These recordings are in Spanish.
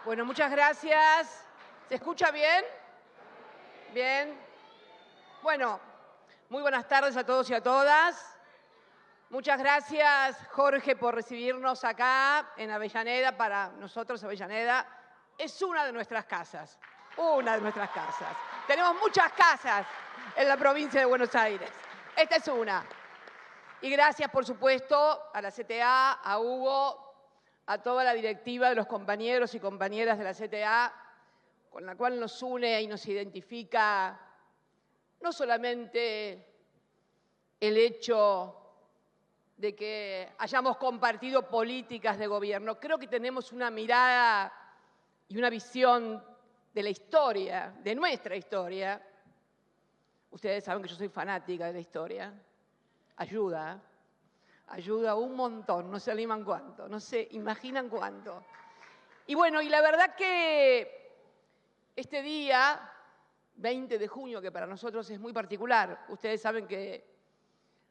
Bueno, muchas gracias. ¿Se escucha bien? Bien. Bueno, muy buenas tardes a todos y a todas. Muchas gracias, Jorge, por recibirnos acá en Avellaneda. Para nosotros, Avellaneda es una de nuestras casas. Una de nuestras casas. Tenemos muchas casas en la provincia de Buenos Aires. Esta es una. Y gracias, por supuesto, a la CTA, a Hugo, a toda la directiva de los compañeros y compañeras de la CTA, con la cual nos une y nos identifica no solamente el hecho de que hayamos compartido políticas de gobierno, creo que tenemos una mirada y una visión de la historia, de nuestra historia. Ustedes saben que yo soy fanática de la historia. Ayuda un montón, no se animan cuánto, no se imaginan cuánto. Y bueno, y la verdad que este día, 20 de junio, que para nosotros es muy particular, ustedes saben que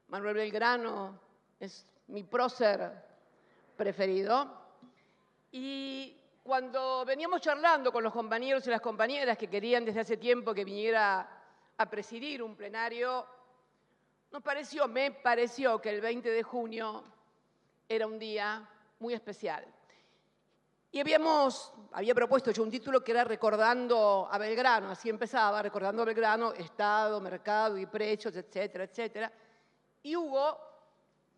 Manuel Belgrano es mi prócer preferido, y cuando veníamos charlando con los compañeros y las compañeras que querían desde hace tiempo que viniera a presidir un plenario, me pareció que el 20 de junio era un día muy especial. Y había propuesto yo un título que era Recordando a Belgrano, así empezaba, Recordando a Belgrano, Estado, Mercado y Precios, etcétera, etcétera. Y Hugo,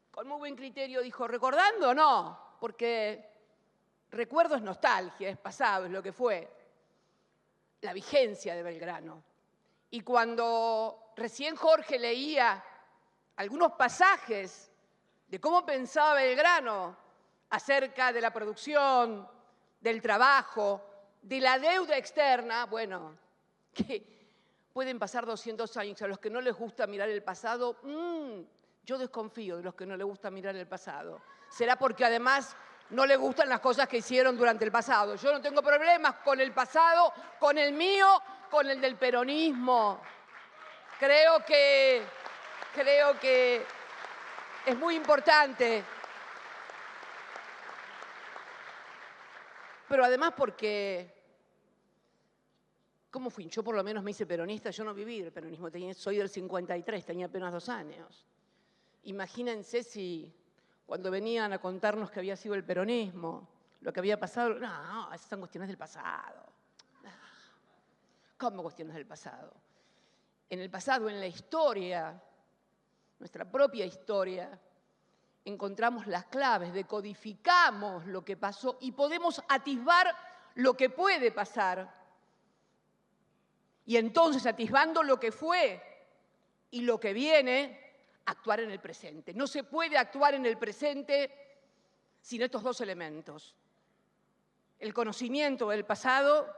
con muy buen criterio, dijo, ¿recordando o no? Porque recuerdo es nostalgia, es pasado, es lo que fue, la vigencia de Belgrano. Y cuando recién Jorge leía algunos pasajes de cómo pensaba Belgrano acerca de la producción, del trabajo, de la deuda externa, bueno, que pueden pasar 200 años. A los que no les gusta mirar el pasado, yo desconfío de los que no les gusta mirar el pasado. Será porque además no les gustan las cosas que hicieron durante el pasado. Yo no tengo problemas con el pasado, con el mío, con el del peronismo. Creo que es muy importante, pero además porque, ¿cómo fui? Yo por lo menos me hice peronista, yo no viví el peronismo, soy del 53, tenía apenas 2 años. Imagínense si cuando venían a contarnos que había sido el peronismo, lo que había pasado, no, esas son cuestiones del pasado. ¿Cómo cuestiones del pasado? En el pasado, en la historia, nuestra propia historia, encontramos las claves, decodificamos lo que pasó y podemos atisbar lo que puede pasar. Y entonces, atisbando lo que fue y lo que viene, actuar en el presente. No se puede actuar en el presente sin estos dos elementos. El conocimiento del pasado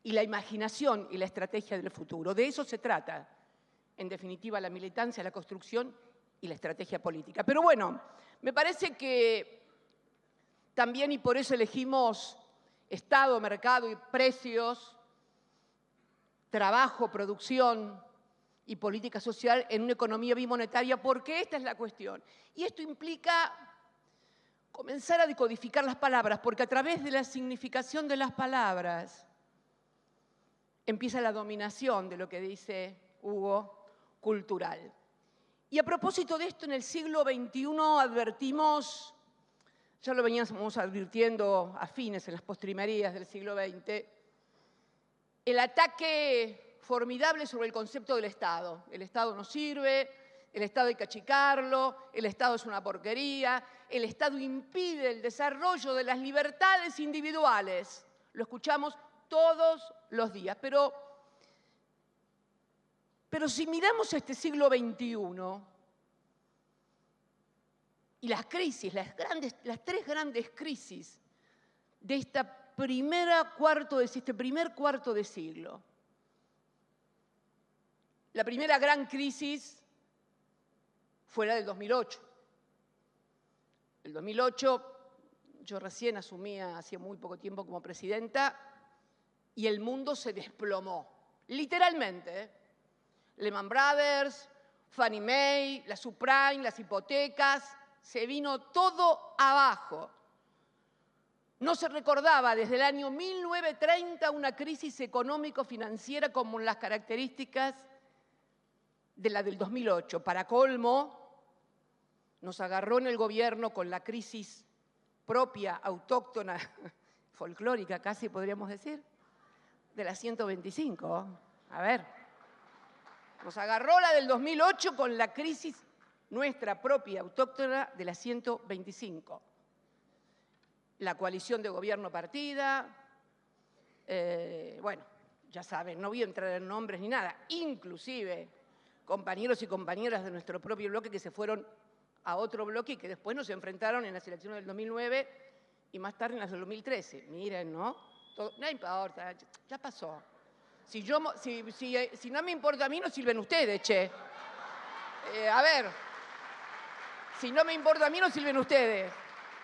y la imaginación y la estrategia del futuro. De eso se trata, en definitiva, la militancia, la construcción y la estrategia política. Pero bueno, me parece que también, y por eso elegimos Estado, mercado y precios, trabajo, producción y política social en una economía bimonetaria, porque esta es la cuestión. Y esto implica comenzar a decodificar las palabras, porque a través de la significación de las palabras empieza la dominación de lo que dice Hugo, cultural. Y a propósito de esto, en el siglo XXI advertimos, ya lo veníamos advirtiendo a fines, en las postrimerías del siglo XX, el ataque formidable sobre el concepto del Estado. El Estado no sirve, el Estado hay que achicarlo, el Estado es una porquería, el Estado impide el desarrollo de las libertades individuales. Lo escuchamos todos los días. Pero si miramos este siglo XXI y las crisis, las 3 grandes crisis de este primer cuarto de siglo. La primera gran crisis fue la del 2008. El 2008, yo recién asumía hacía muy poco tiempo como presidenta, y el mundo se desplomó, literalmente. Lehman Brothers, Fannie Mae, la subprime, las hipotecas, se vino todo abajo. No se recordaba desde el año 1930 una crisis económico-financiera como las características de la del 2008. Para colmo, nos agarró en el gobierno con la crisis propia, autóctona, folclórica casi podríamos decir, de la 125. A ver, nos agarró la del 2008 con la crisis nuestra propia, autóctona, de la 125. La coalición de gobierno partida, bueno, ya saben, no voy a entrar en nombres ni nada, inclusive compañeros y compañeras de nuestro propio bloque que se fueron a otro bloque y que después nos enfrentaron en las elecciones del 2009 y más tarde en las del 2013. Miren, ¿no? Todo, no importa, ya pasó. Si no me importa a mí, no sirven ustedes, che. A ver, si no me importa a mí, no sirven ustedes.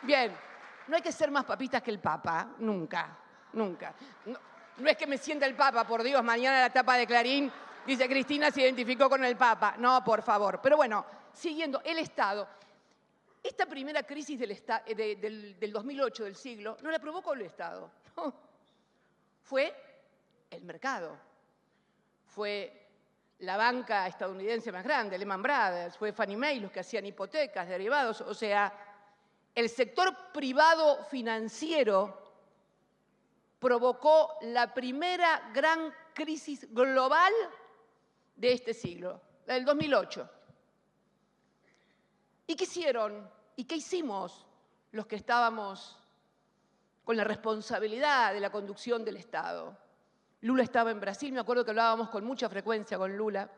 Bien. No hay que ser más papistas que el Papa, nunca, nunca. No es que me sienta el Papa, por Dios, mañana la tapa de Clarín dice Cristina se identificó con el Papa. No, por favor. Pero bueno, siguiendo, el Estado. Esta primera crisis del 2008 del siglo no la provocó el Estado, no. Fue el mercado. Fue la banca estadounidense más grande, Lehman Brothers, fue Fannie Mae, los que hacían hipotecas, derivados, o sea, el sector privado financiero provocó la primera gran crisis global de este siglo, la del 2008. ¿Y qué hicieron? ¿Y qué hicimos los que estábamos con la responsabilidad de la conducción del Estado? Lula estaba en Brasil, me acuerdo que hablábamos con mucha frecuencia con Lula,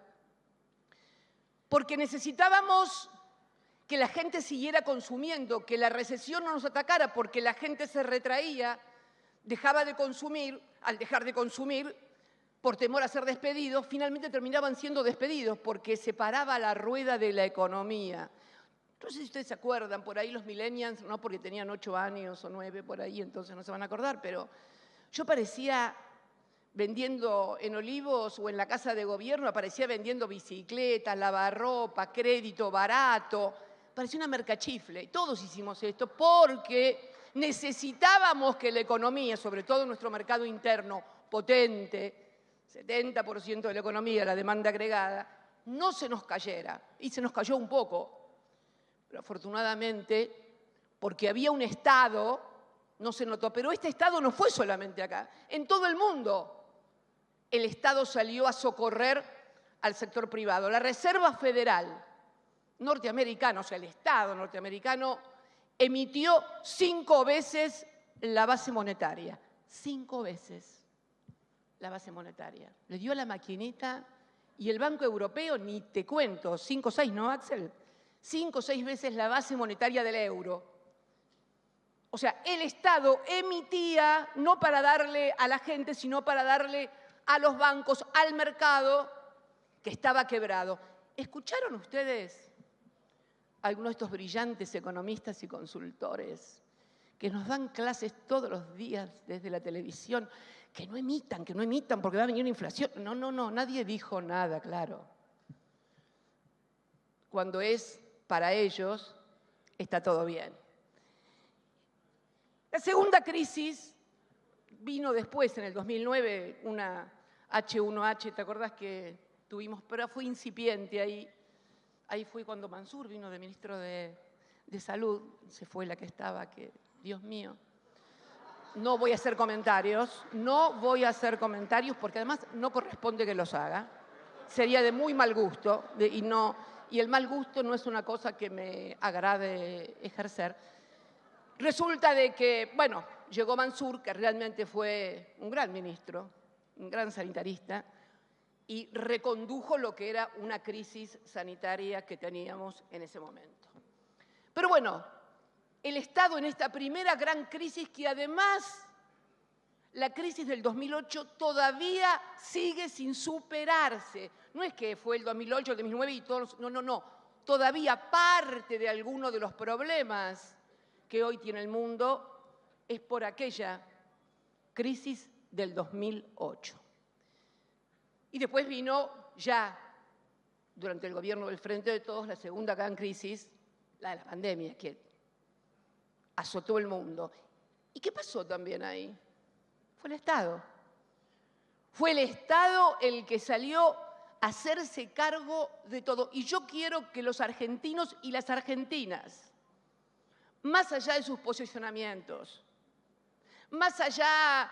porque necesitábamos que la gente siguiera consumiendo, que la recesión no nos atacara, porque la gente se retraía, dejaba de consumir, al dejar de consumir, por temor a ser despedidos, finalmente terminaban siendo despedidos, porque se paraba la rueda de la economía. No sé si ustedes se acuerdan, por ahí los millennials, no porque tenían 8 años o 9 por ahí, entonces no se van a acordar, pero yo parecía vendiendo en Olivos o en la Casa de Gobierno, aparecía vendiendo bicicletas, lavarropa, crédito barato. Parecía una mercachifle. Y todos hicimos esto porque necesitábamos que la economía, sobre todo nuestro mercado interno potente, 70% de la economía, la demanda agregada, no se nos cayera. Y se nos cayó un poco. Pero afortunadamente, porque había un Estado, no se notó. Pero este Estado no fue solamente acá. En todo el mundo el Estado salió a socorrer al sector privado. La Reserva Federal norteamericana, o sea, el Estado norteamericano, emitió 5 veces la base monetaria. 5 veces la base monetaria. Le dio la maquinita y el Banco Europeo, ni te cuento, 5 o 6, ¿no, Axel? 5 o 6 veces la base monetaria del euro. O sea, el Estado emitía no para darle a la gente, sino para darle a los bancos, al mercado, que estaba quebrado. ¿Escucharon ustedes algunos de estos brillantes economistas y consultores que nos dan clases todos los días desde la televisión, que no emitan, porque va a venir una inflación? No, nadie dijo nada, claro. Cuando es para ellos, está todo bien. La segunda crisis vino después, en el 2009, una H1H, ¿te acordás que tuvimos? Pero fue incipiente ahí. Ahí fue cuando Mansur vino de ministro de Salud, se fue la que estaba, que Dios mío. No voy a hacer comentarios, porque además no corresponde que los haga. Sería de muy mal gusto, y el mal gusto no es una cosa que me agrade ejercer. Resulta de que, bueno, llegó Mansur, que realmente fue un gran ministro, un gran sanitarista, y recondujo lo que era una crisis sanitaria que teníamos en ese momento. Pero bueno, el Estado en esta primera gran crisis, que además la crisis del 2008 todavía sigue sin superarse. No es que fue el 2008, el 2009 y todos, no. Todavía parte de alguno de los problemas que hoy tiene el mundo es por aquella crisis del 2008. Y después vino ya, durante el gobierno del Frente de Todos, la segunda gran crisis, la de la pandemia, que azotó el mundo. ¿Y qué pasó también ahí? Fue el Estado. Fue el Estado el que salió a hacerse cargo de todo. Y yo quiero que los argentinos y las argentinas, más allá de sus posicionamientos, más allá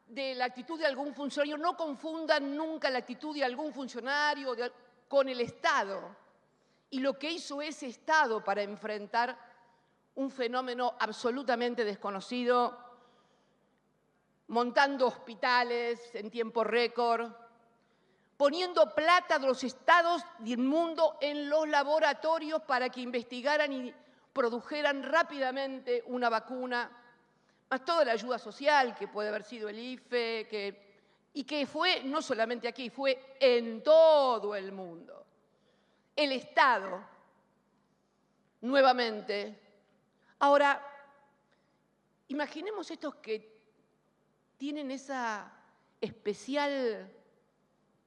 de la actitud de algún funcionario, no confundan nunca la actitud de algún funcionario con el Estado y lo que hizo ese Estado para enfrentar un fenómeno absolutamente desconocido, montando hospitales en tiempo récord, poniendo plata de los estados del mundo en los laboratorios para que investigaran y produjeran rápidamente una vacuna, más toda la ayuda social que puede haber sido el IFE, y que fue no solamente aquí, fue en todo el mundo. El Estado, nuevamente. Ahora, imaginemos estos que tienen esa especial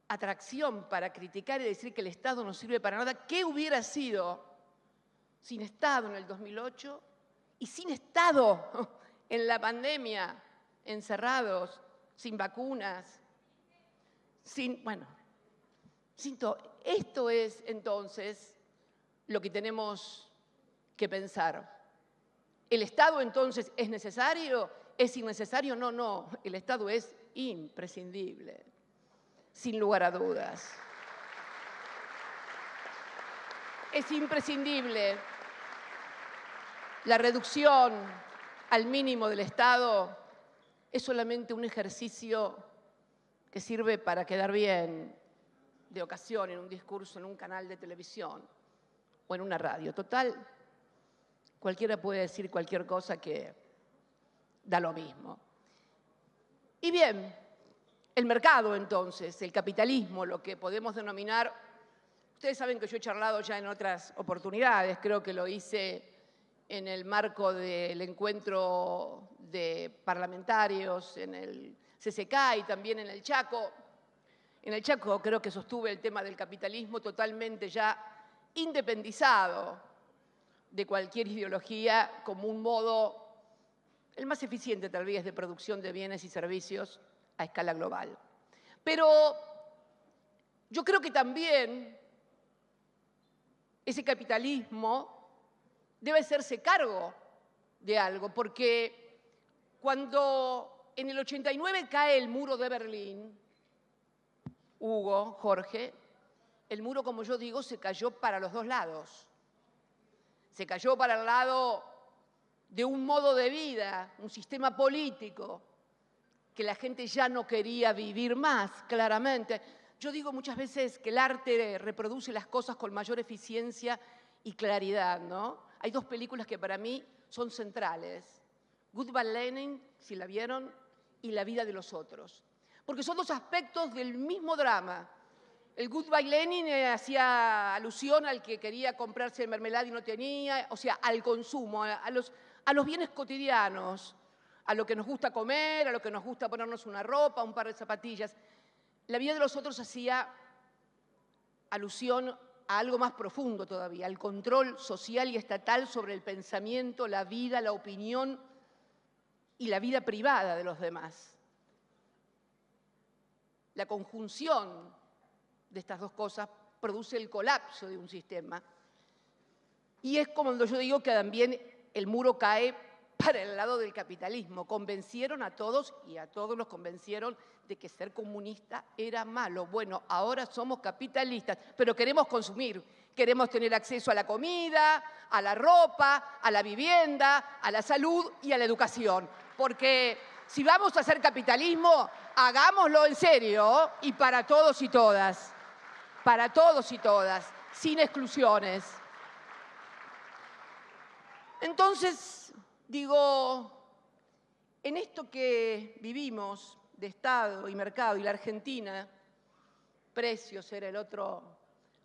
atracción para criticar y decir que el Estado no sirve para nada. ¿Qué hubiera sido sin Estado en el 2008 y sin Estado en la pandemia, encerrados, sin vacunas, sin todo? Esto es entonces lo que tenemos que pensar. ¿El Estado entonces es necesario? ¿Es innecesario? No, no, el Estado es imprescindible, sin lugar a dudas. Es imprescindible. La reducción al mínimo del Estado es solamente un ejercicio que sirve para quedar bien de ocasión en un discurso, en un canal de televisión o en una radio. Total, cualquiera puede decir cualquier cosa que da lo mismo. Y bien, el mercado entonces, el capitalismo, lo que podemos denominar, ustedes saben que yo he charlado ya en otras oportunidades, creo que lo hice en el marco del encuentro de parlamentarios en el CCK y también en el Chaco. En el Chaco creo que sostuve el tema del capitalismo totalmente ya independizado de cualquier ideología como un modo, el más eficiente tal vez, de producción de bienes y servicios a escala global. Pero yo creo que también ese capitalismo debe hacerse cargo de algo, porque cuando en el 89 cae el muro de Berlín, Hugo, Jorge, el muro, como yo digo, se cayó para los dos lados. Se cayó para el lado de un modo de vida, un sistema político que la gente ya no quería vivir más, claramente. Yo digo muchas veces que el arte reproduce las cosas con mayor eficiencia y claridad, ¿no? Hay dos películas que para mí son centrales. Goodbye Lenin, si la vieron, y La vida de los otros. Porque son dos aspectos del mismo drama. El Goodbye Lenin hacía alusión al que quería comprarse mermelada y no tenía, o sea, al consumo, a los bienes cotidianos, a lo que nos gusta comer, a lo que nos gusta ponernos una ropa, un par de zapatillas. La vida de los otros hacía alusión a algo más profundo todavía, al control social y estatal sobre el pensamiento, la vida, la opinión y la vida privada de los demás. La conjunción de estas dos cosas produce el colapso de un sistema. Y es como yo digo que también el muro cae para el lado del capitalismo. Convencieron a todos y a todos los convencieron de que ser comunista era malo. Bueno, ahora somos capitalistas, pero queremos consumir, queremos tener acceso a la comida, a la ropa, a la vivienda, a la salud y a la educación. Porque si vamos a hacer capitalismo, hagámoslo en serio y para todos y todas. Para todos y todas, sin exclusiones. Entonces, digo, en esto que vivimos de Estado y mercado y la Argentina, precios era el otro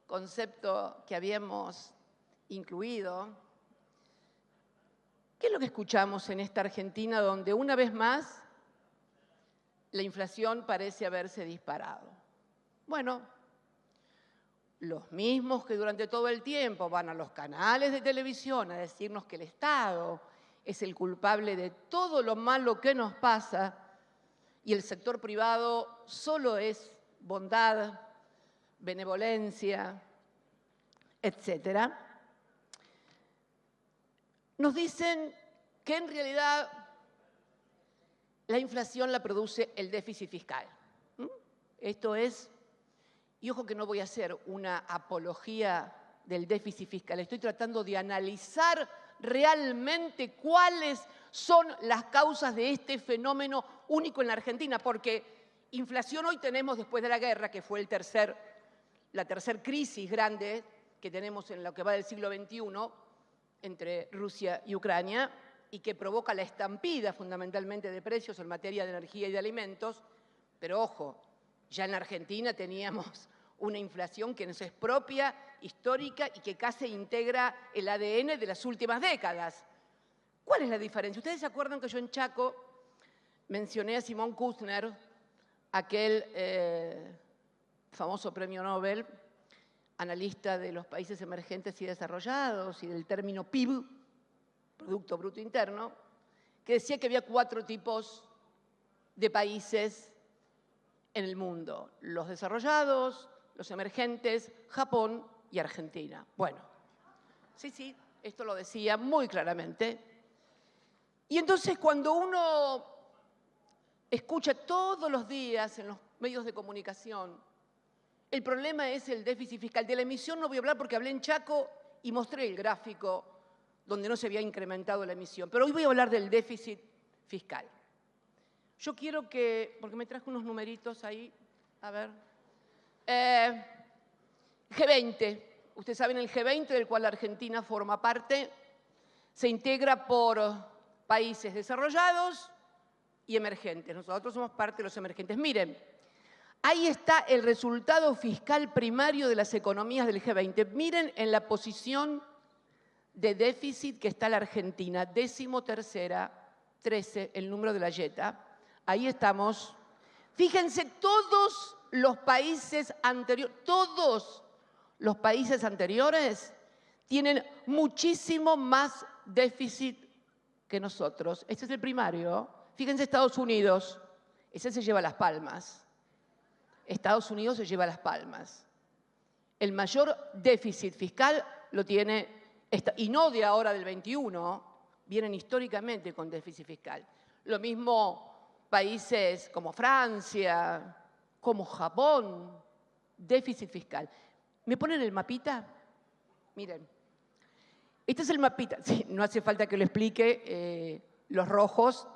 concepto que habíamos incluido, ¿qué es lo que escuchamos en esta Argentina donde una vez más la inflación parece haberse disparado? Bueno, los mismos que durante todo el tiempo van a los canales de televisión a decirnos que el Estado es el culpable de todo lo malo que nos pasa y el sector privado solo es bondad, benevolencia, etc. Nos dicen que en realidad la inflación la produce el déficit fiscal. Esto es, y ojo que no voy a hacer una apología del déficit fiscal, estoy tratando de analizar realmente cuáles son las causas de este fenómeno único en la Argentina, porque inflación hoy tenemos después de la guerra, que fue la tercera crisis grande que tenemos en lo que va del siglo XXI entre Rusia y Ucrania, y que provoca la estampida fundamentalmente de precios en materia de energía y de alimentos, pero ojo, ya en la Argentina teníamos una inflación que nos es propia, histórica y que casi integra el ADN de las últimas décadas. ¿Cuál es la diferencia? ¿Ustedes se acuerdan que yo en Chaco mencioné a Simón Kuznets, aquel famoso premio Nobel, analista de los países emergentes y desarrollados y del término PIB, Producto Bruto Interno, que decía que había 4 tipos de países en el mundo: los desarrollados, los emergentes, Japón y Argentina. Bueno, sí, esto lo decía muy claramente. Y entonces cuando uno escucha todos los días en los medios de comunicación, el problema es el déficit fiscal. De la emisión no voy a hablar porque hablé en Chaco y mostré el gráfico donde no se había incrementado la emisión. Pero hoy voy a hablar del déficit fiscal. Yo quiero que, porque me traje unos numeritos ahí, a ver. G20, ustedes saben el G20 del cual la Argentina forma parte, se integra por países desarrollados y emergentes. Nosotros somos parte de los emergentes. Miren, ahí está el resultado fiscal primario de las economías del G20. Miren en la posición de déficit que está la Argentina, 13ª, 13, el número de la Jetta. Ahí estamos. Fíjense, todos los países anteriores tienen muchísimo más déficit que nosotros. Este es el primario. Fíjense, Estados Unidos, ese se lleva las palmas. Estados Unidos se lleva las palmas. El mayor déficit fiscal lo tiene, y no de ahora del 21, vienen históricamente con déficit fiscal. Lo mismo países como Francia, como Japón, déficit fiscal. ¿Me ponen el mapita? Miren, este es el mapita. Sí, no hace falta que lo explique. Los rojos,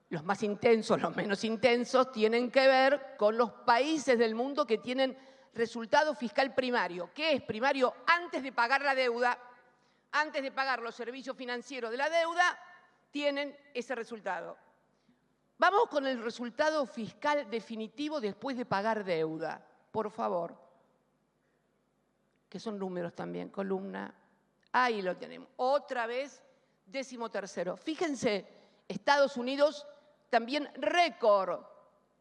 los más intensos, los menos intensos, tienen que ver con los países del mundo que tienen resultado fiscal primario. ¿Qué es primario? Antes de pagar la deuda, antes de pagar los servicios financieros de la deuda, tienen ese resultado. Vamos con el resultado fiscal definitivo después de pagar deuda, por favor. Que son números también, columna. Ahí lo tenemos. Otra vez, 13º. Fíjense, Estados Unidos también récord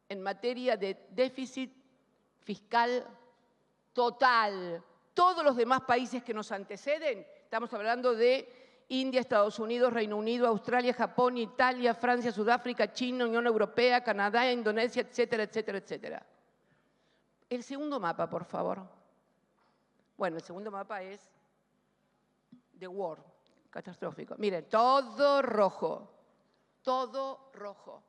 en materia de déficit fiscal total. Todos los demás países que nos anteceden, estamos hablando de India, Estados Unidos, Reino Unido, Australia, Japón, Italia, Francia, Sudáfrica, China, Unión Europea, Canadá, Indonesia, etcétera, etcétera, etcétera. El segundo mapa, por favor. Bueno, el segundo mapa es The War, catastrófico. Miren, todo rojo, todo rojo.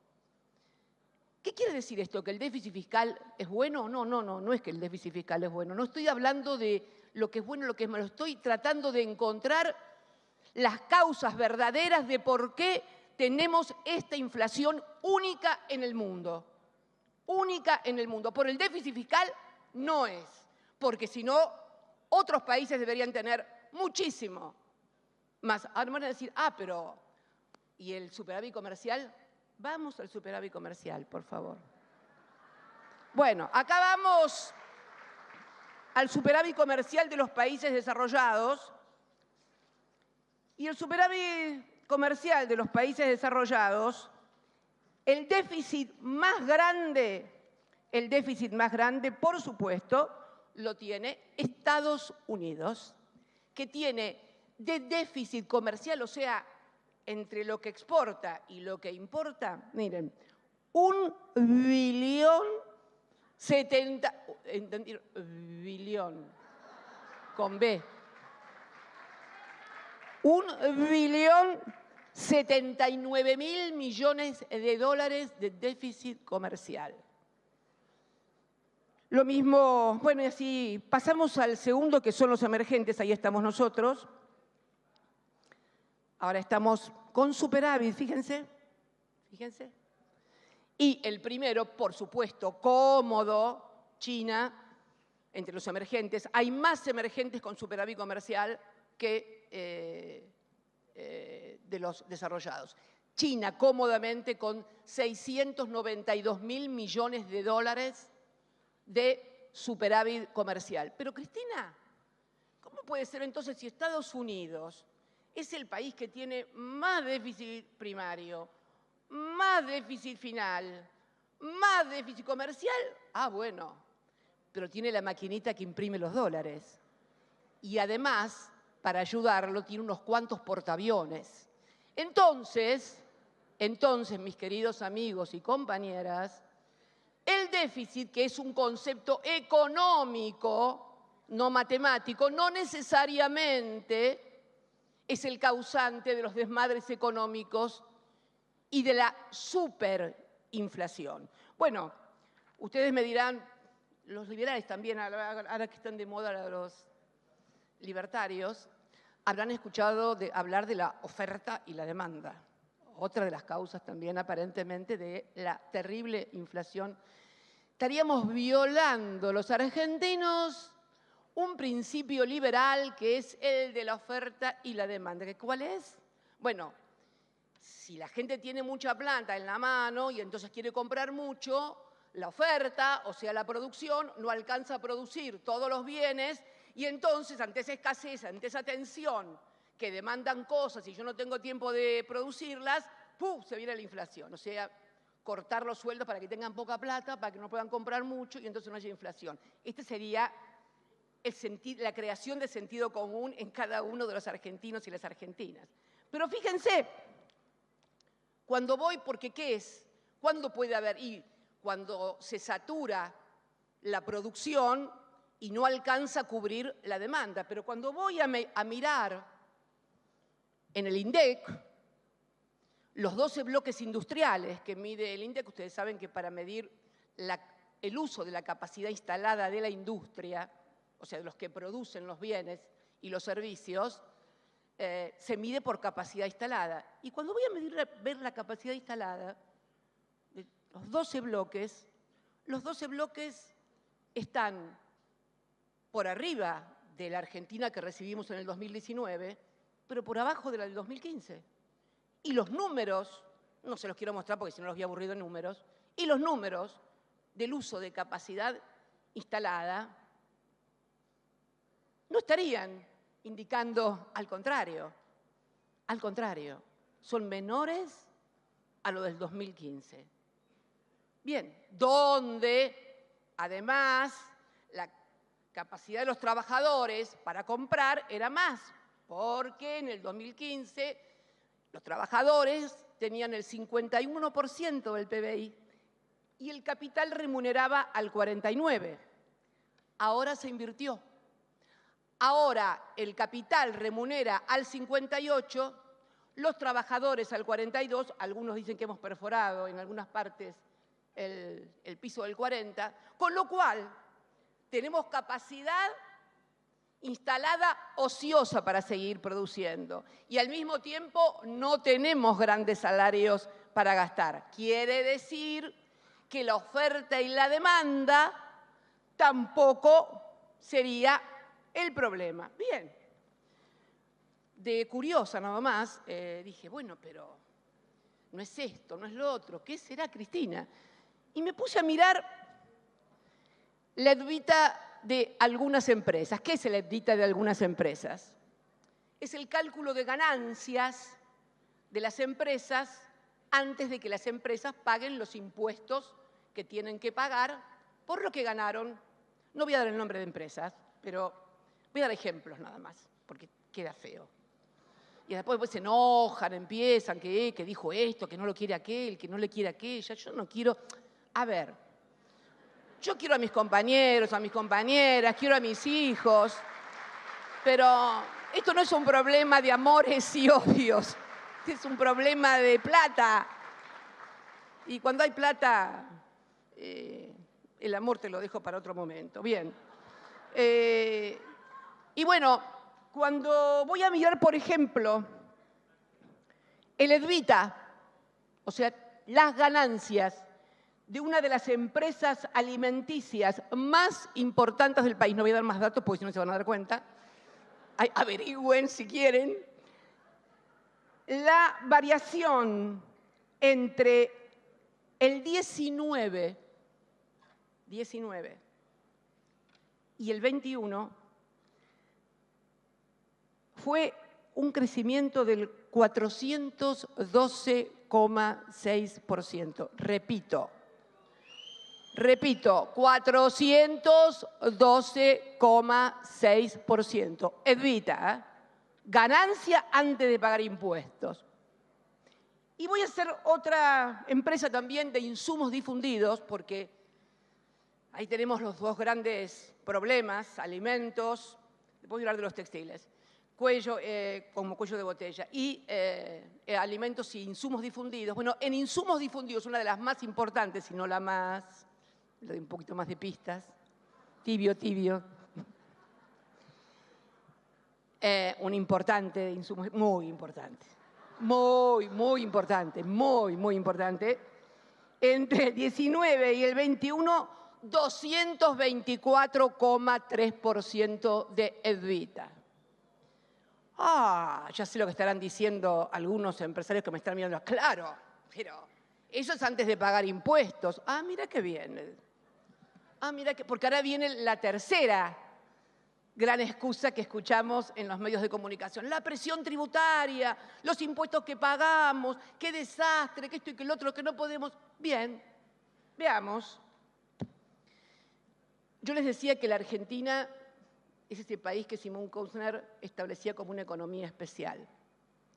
¿Qué quiere decir esto? ¿Que el déficit fiscal es bueno? No es que el déficit fiscal es bueno. No estoy hablando de lo que es bueno y lo que es malo. Estoy tratando de encontrar las causas verdaderas de por qué tenemos esta inflación única en el mundo. Única en el mundo. Por el déficit fiscal no es, porque si no, otros países deberían tener muchísimo más. Ahora me van a decir, pero ¿y el superávit comercial? Vamos al superávit comercial, por favor. Bueno, acá vamos al superávit comercial de los países desarrollados. Y el superávit comercial de los países desarrollados, el déficit más grande, por supuesto, lo tiene Estados Unidos, que tiene de déficit comercial, o sea, entre lo que exporta y lo que importa, miren, 1.070.000.000, billón, con B, 1.079.000 millones de dólares de déficit comercial. Lo mismo, bueno, y así pasamos al segundo, que son los emergentes, ahí estamos nosotros. Ahora estamos con superávit, fíjense. Y el primero, por supuesto, cómodo, China, entre los emergentes. Hay más emergentes con superávit comercial que de los desarrollados. China, cómodamente, con 692.000 millones de dólares de superávit comercial. Pero, Cristina, ¿cómo puede ser entonces si Estados Unidos es el país que tiene más déficit primario, más déficit final, más déficit comercial? Ah, bueno, pero tiene la maquinita que imprime los dólares. Y además, para ayudarlo, tiene unos cuantos portaaviones. Entonces, mis queridos amigos y compañeras, el déficit, que es un concepto económico, no matemático, no necesariamente es el causante de los desmadres económicos y de la superinflación. Bueno, ustedes me dirán, los liberales también, ahora que están de moda los libertarios, habrán escuchado hablar de la oferta y la demanda. Otra de las causas también, aparentemente, de la terrible inflación. Estaríamos violando los argentinos un principio liberal que es el de la oferta y la demanda. ¿Cuál es? Bueno, si la gente tiene mucha plata en la mano y entonces quiere comprar mucho, la oferta, o sea, la producción, no alcanza a producir todos los bienes y entonces, ante esa escasez, ante esa tensión que demandan cosas y yo no tengo tiempo de producirlas, ¡pum!, se viene la inflación. O sea, cortar los sueldos para que tengan poca plata, para que no puedan comprar mucho y entonces no haya inflación. Este sería la creación de sentido común en cada uno de los argentinos y las argentinas. Pero fíjense, cuando voy, porque ¿qué es? ¿Cuándo puede haber? Y cuando se satura la producción y no alcanza a cubrir la demanda. Pero cuando voy a mirar en el INDEC, los 12 bloques industriales que mide el INDEC, ustedes saben que para medir el uso de la capacidad instalada de la industria, o sea, de los que producen los bienes y los servicios, se mide por capacidad instalada. Y cuando voy a ver la capacidad instalada de los 12 bloques están por arriba de la Argentina que recibimos en el 2019, pero por abajo de la del 2015. Y los números, no se los quiero mostrar porque si no los voy a aburrir de números, y los números del uso de capacidad instalada no estarían indicando al contrario. Al contrario, son menores a lo del 2015. Bien, donde además la capacidad de los trabajadores para comprar era más, porque en el 2015 los trabajadores tenían el 51% del PBI y el capital remuneraba al 49%. Ahora se invirtió. Ahora el capital remunera al 58%, los trabajadores al 42%, algunos dicen que hemos perforado en algunas partes el piso del 40%, con lo cual tenemos capacidad instalada ociosa para seguir produciendo y al mismo tiempo no tenemos grandes salarios para gastar. Quiere decir que la oferta y la demanda tampoco sería el problema. Bien, de curiosa nada más, dije, bueno, pero no es esto, no es lo otro, ¿qué será, Cristina? Y me puse a mirar la EBITDA de algunas empresas. ¿Qué es el EBITDA de algunas empresas? Es el cálculo de ganancias de las empresas antes de que las empresas paguen los impuestos que tienen que pagar por lo que ganaron. No voy a dar el nombre de empresas, pero voy a dar ejemplos nada más, porque queda feo. y después se enojan, empiezan, que dijo esto, que no lo quiere aquel, que no le quiere aquella. Yo no quiero... A ver, yo quiero a mis compañeros, a mis compañeras, quiero a mis hijos, pero esto no es un problema de amores y odios, es un problema de plata. Y cuando hay plata, el amor te lo dejo para otro momento. Bien. Y bueno, cuando voy a mirar, por ejemplo, el Edvita, o sea, las ganancias de una de las empresas alimenticias más importantes del país, no voy a dar más datos porque si no se van a dar cuenta, averigüen si quieren, la variación entre el 19 y el 21 fue un crecimiento del 412,6%. Repito, 412,6%. Edvita, ganancia antes de pagar impuestos. Y voy a hacer otra empresa también de insumos difundidos, porque ahí tenemos los dos grandes problemas, alimentos, después voy a hablar de los textiles, como cuello de botella, y alimentos y insumos difundidos. Bueno, en insumos difundidos, una de las más importantes, si no la más, le doy un poquito más de pistas, tibio. Un importante de insumos, muy importante. Muy importante. Entre el 19 y el 21, 224,3% de Edvita. Ya sé lo que estarán diciendo algunos empresarios que me están mirando. Claro, pero eso es antes de pagar impuestos. Mira qué bien. Porque ahora viene la tercera gran excusa que escuchamos en los medios de comunicación. La presión tributaria, los impuestos que pagamos, qué desastre, que esto y que el otro, que no podemos. Bien, veamos. Yo les decía que la Argentina es ese país que Simón Kuznets establecía como una economía especial.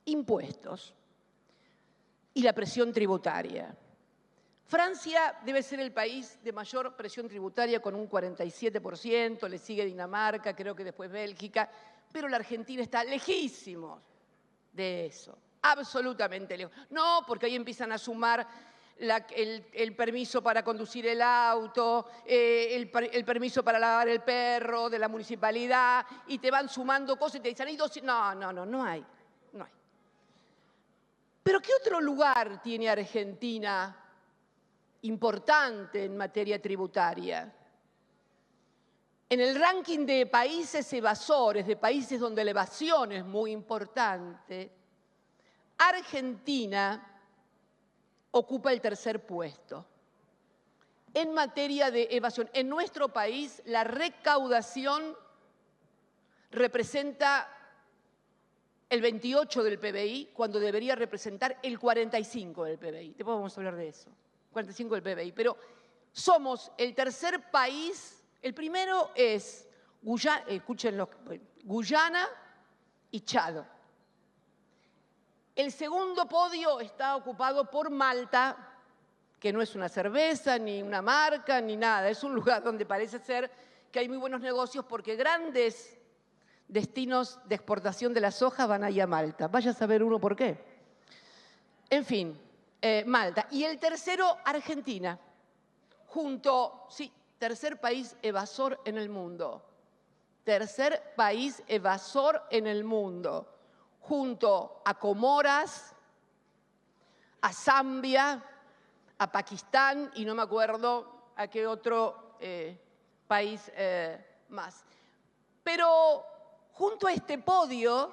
Impuestos y la presión tributaria. Francia debe ser el país de mayor presión tributaria con un 47%, le sigue Dinamarca, creo que después Bélgica, pero la Argentina está lejísimos de eso, absolutamente lejos. No, porque ahí empiezan a sumar el permiso para conducir el auto, el permiso para lavar el perro de la municipalidad, y te van sumando cosas y te dicen, no hay. Pero ¿qué otro lugar tiene Argentina importante en materia tributaria? En el ranking de países evasores, de países donde la evasión es muy importante, Argentina ocupa el tercer puesto en materia de evasión. En nuestro país, la recaudación representa el 28 del PBI, cuando debería representar el 45 del PBI. Después vamos a hablar de eso. 45 del PBI, pero somos el tercer país. El primero es Guyana, escúchenlo, Guyana y Chad. El segundo podio está ocupado por Malta, que no es una cerveza, ni una marca, ni nada. Es un lugar donde parece ser que hay muy buenos negocios porque grandes destinos de exportación de la soja van ahí a Malta. Vaya a saber uno por qué. En fin. Malta. Y el tercero, Argentina, tercer país evasor en el mundo. Tercer país evasor en el mundo, junto a Comoras, a Zambia, a Pakistán y no me acuerdo a qué otro país más. Pero junto a este podio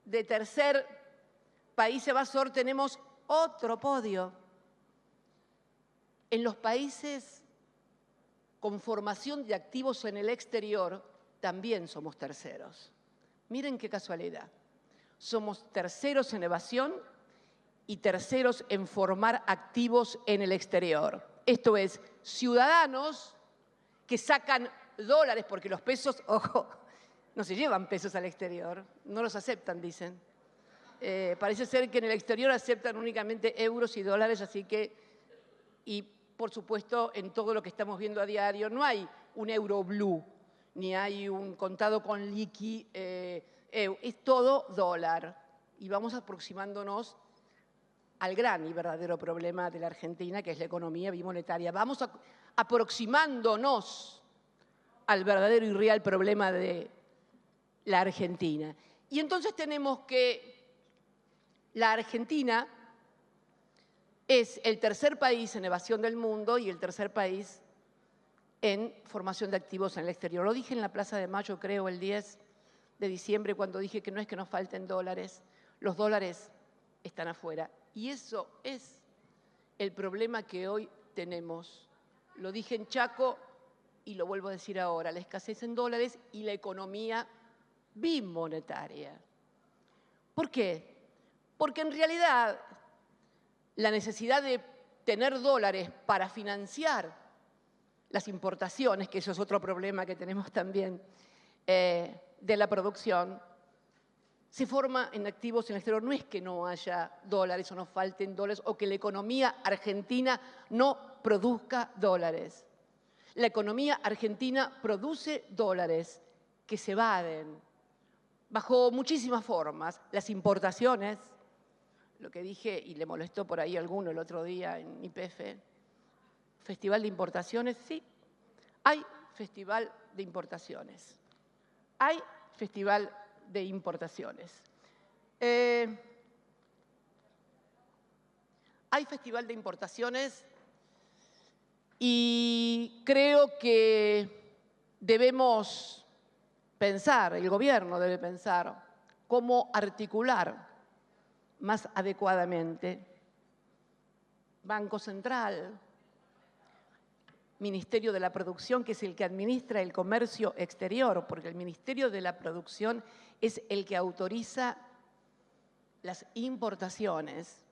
de tercer país evasor tenemos otro podio. En los países con formación de activos en el exterior también somos terceros. Miren qué casualidad. Somos terceros en evasión y terceros en formar activos en el exterior. Esto es, ciudadanos que sacan dólares, porque los pesos, ojo, no se llevan pesos al exterior, no los aceptan, dicen. Parece ser que en el exterior aceptan únicamente euros y dólares, así que, y por supuesto, en todo lo que estamos viendo a diario, no hay un euro blue, ni hay un contado con liqui, es todo dólar. Y vamos aproximándonos al gran y verdadero problema de la Argentina, que es la economía bimonetaria. Vamos aproximándonos al verdadero y real problema de la Argentina. Y entonces tenemos que la Argentina es el tercer país en evasión del mundo y el tercer país en formación de activos en el exterior. Lo dije en la Plaza de Mayo, creo, el 10 de diciembre, cuando dije que no es que nos falten dólares, los dólares están afuera. Y eso es el problema que hoy tenemos. Lo dije en Chaco y lo vuelvo a decir ahora, la escasez en dólares y la economía bimonetaria. ¿Por qué? Porque en realidad la necesidad de tener dólares para financiar las importaciones, que eso es otro problema que tenemos también de la producción, se forma en activos en el exterior. No es que no haya dólares o nos falten dólares o que la economía argentina no produzca dólares. La economía argentina produce dólares que se evaden bajo muchísimas formas. Las importaciones, lo que dije y le molestó por ahí a alguno el otro día en YPF, Festival de Importaciones, sí, hay Festival de Importaciones. Hay Festival de Importaciones. Hay Festival de Importaciones y creo que debemos pensar, el gobierno debe pensar, cómo articular más adecuadamente Banco Central, Ministerio de la Producción, que es el que administra el comercio exterior, porque el Ministerio de la Producción es el que autoriza las importaciones.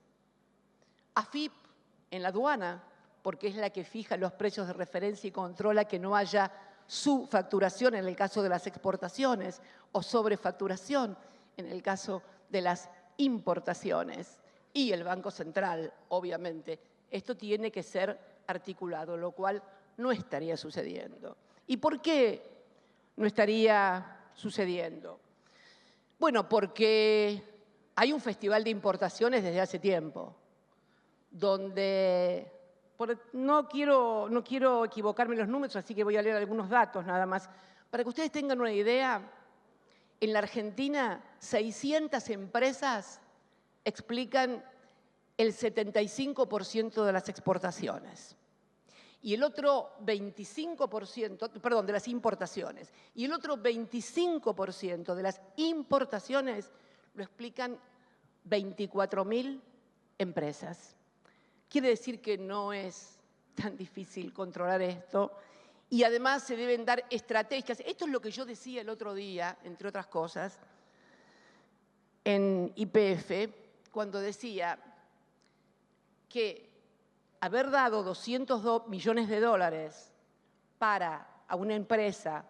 AFIP en la aduana, porque es la que fija los precios de referencia y controla que no haya subfacturación en el caso de las exportaciones o sobrefacturación en el caso de las importaciones. Y el Banco Central, obviamente. Esto tiene que ser articulado, lo cual no estaría sucediendo. ¿Y por qué no estaría sucediendo? Bueno, porque hay un festival de importaciones desde hace tiempo, donde no quiero equivocarme en los números, así que voy a leer algunos datos nada más. Para que ustedes tengan una idea, en la Argentina 600 empresas explican el 75% de las exportaciones. Y el otro 25%, perdón, de las importaciones. Y el otro 25% de las importaciones lo explican 24.000 empresas. Quiere decir que no es tan difícil controlar esto y además se deben dar estrategias. Esto es lo que yo decía el otro día, entre otras cosas, en YPF, cuando decía que haber dado 202 millones de dólares a una empresa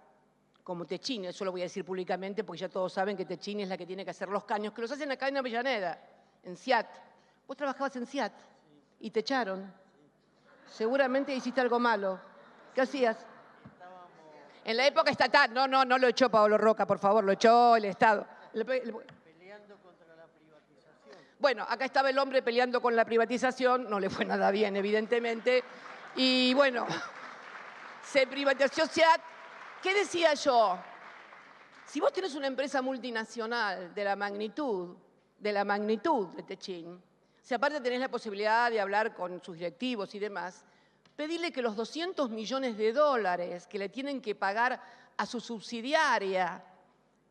como Techini, eso lo voy a decir públicamente porque ya todos saben que Techini es la que tiene que hacer los caños, que los hacen acá en Avellaneda, en SIAT. Vos trabajabas en SIAT y te echaron. Seguramente hiciste algo malo. ¿Qué hacías? En la época estatal. No lo echó Pablo Roca, por favor, lo echó el Estado. Peleando contra la privatización. Bueno, acá estaba el hombre peleando con la privatización, no le fue nada bien, evidentemente. Y bueno, se privatizó SIAT. ¿Qué decía yo? Si vos tenés una empresa multinacional de la magnitud de Techin, si aparte tenés la posibilidad de hablar con sus directivos y demás, pedirle que los 200 millones de dólares que le tienen que pagar a su subsidiaria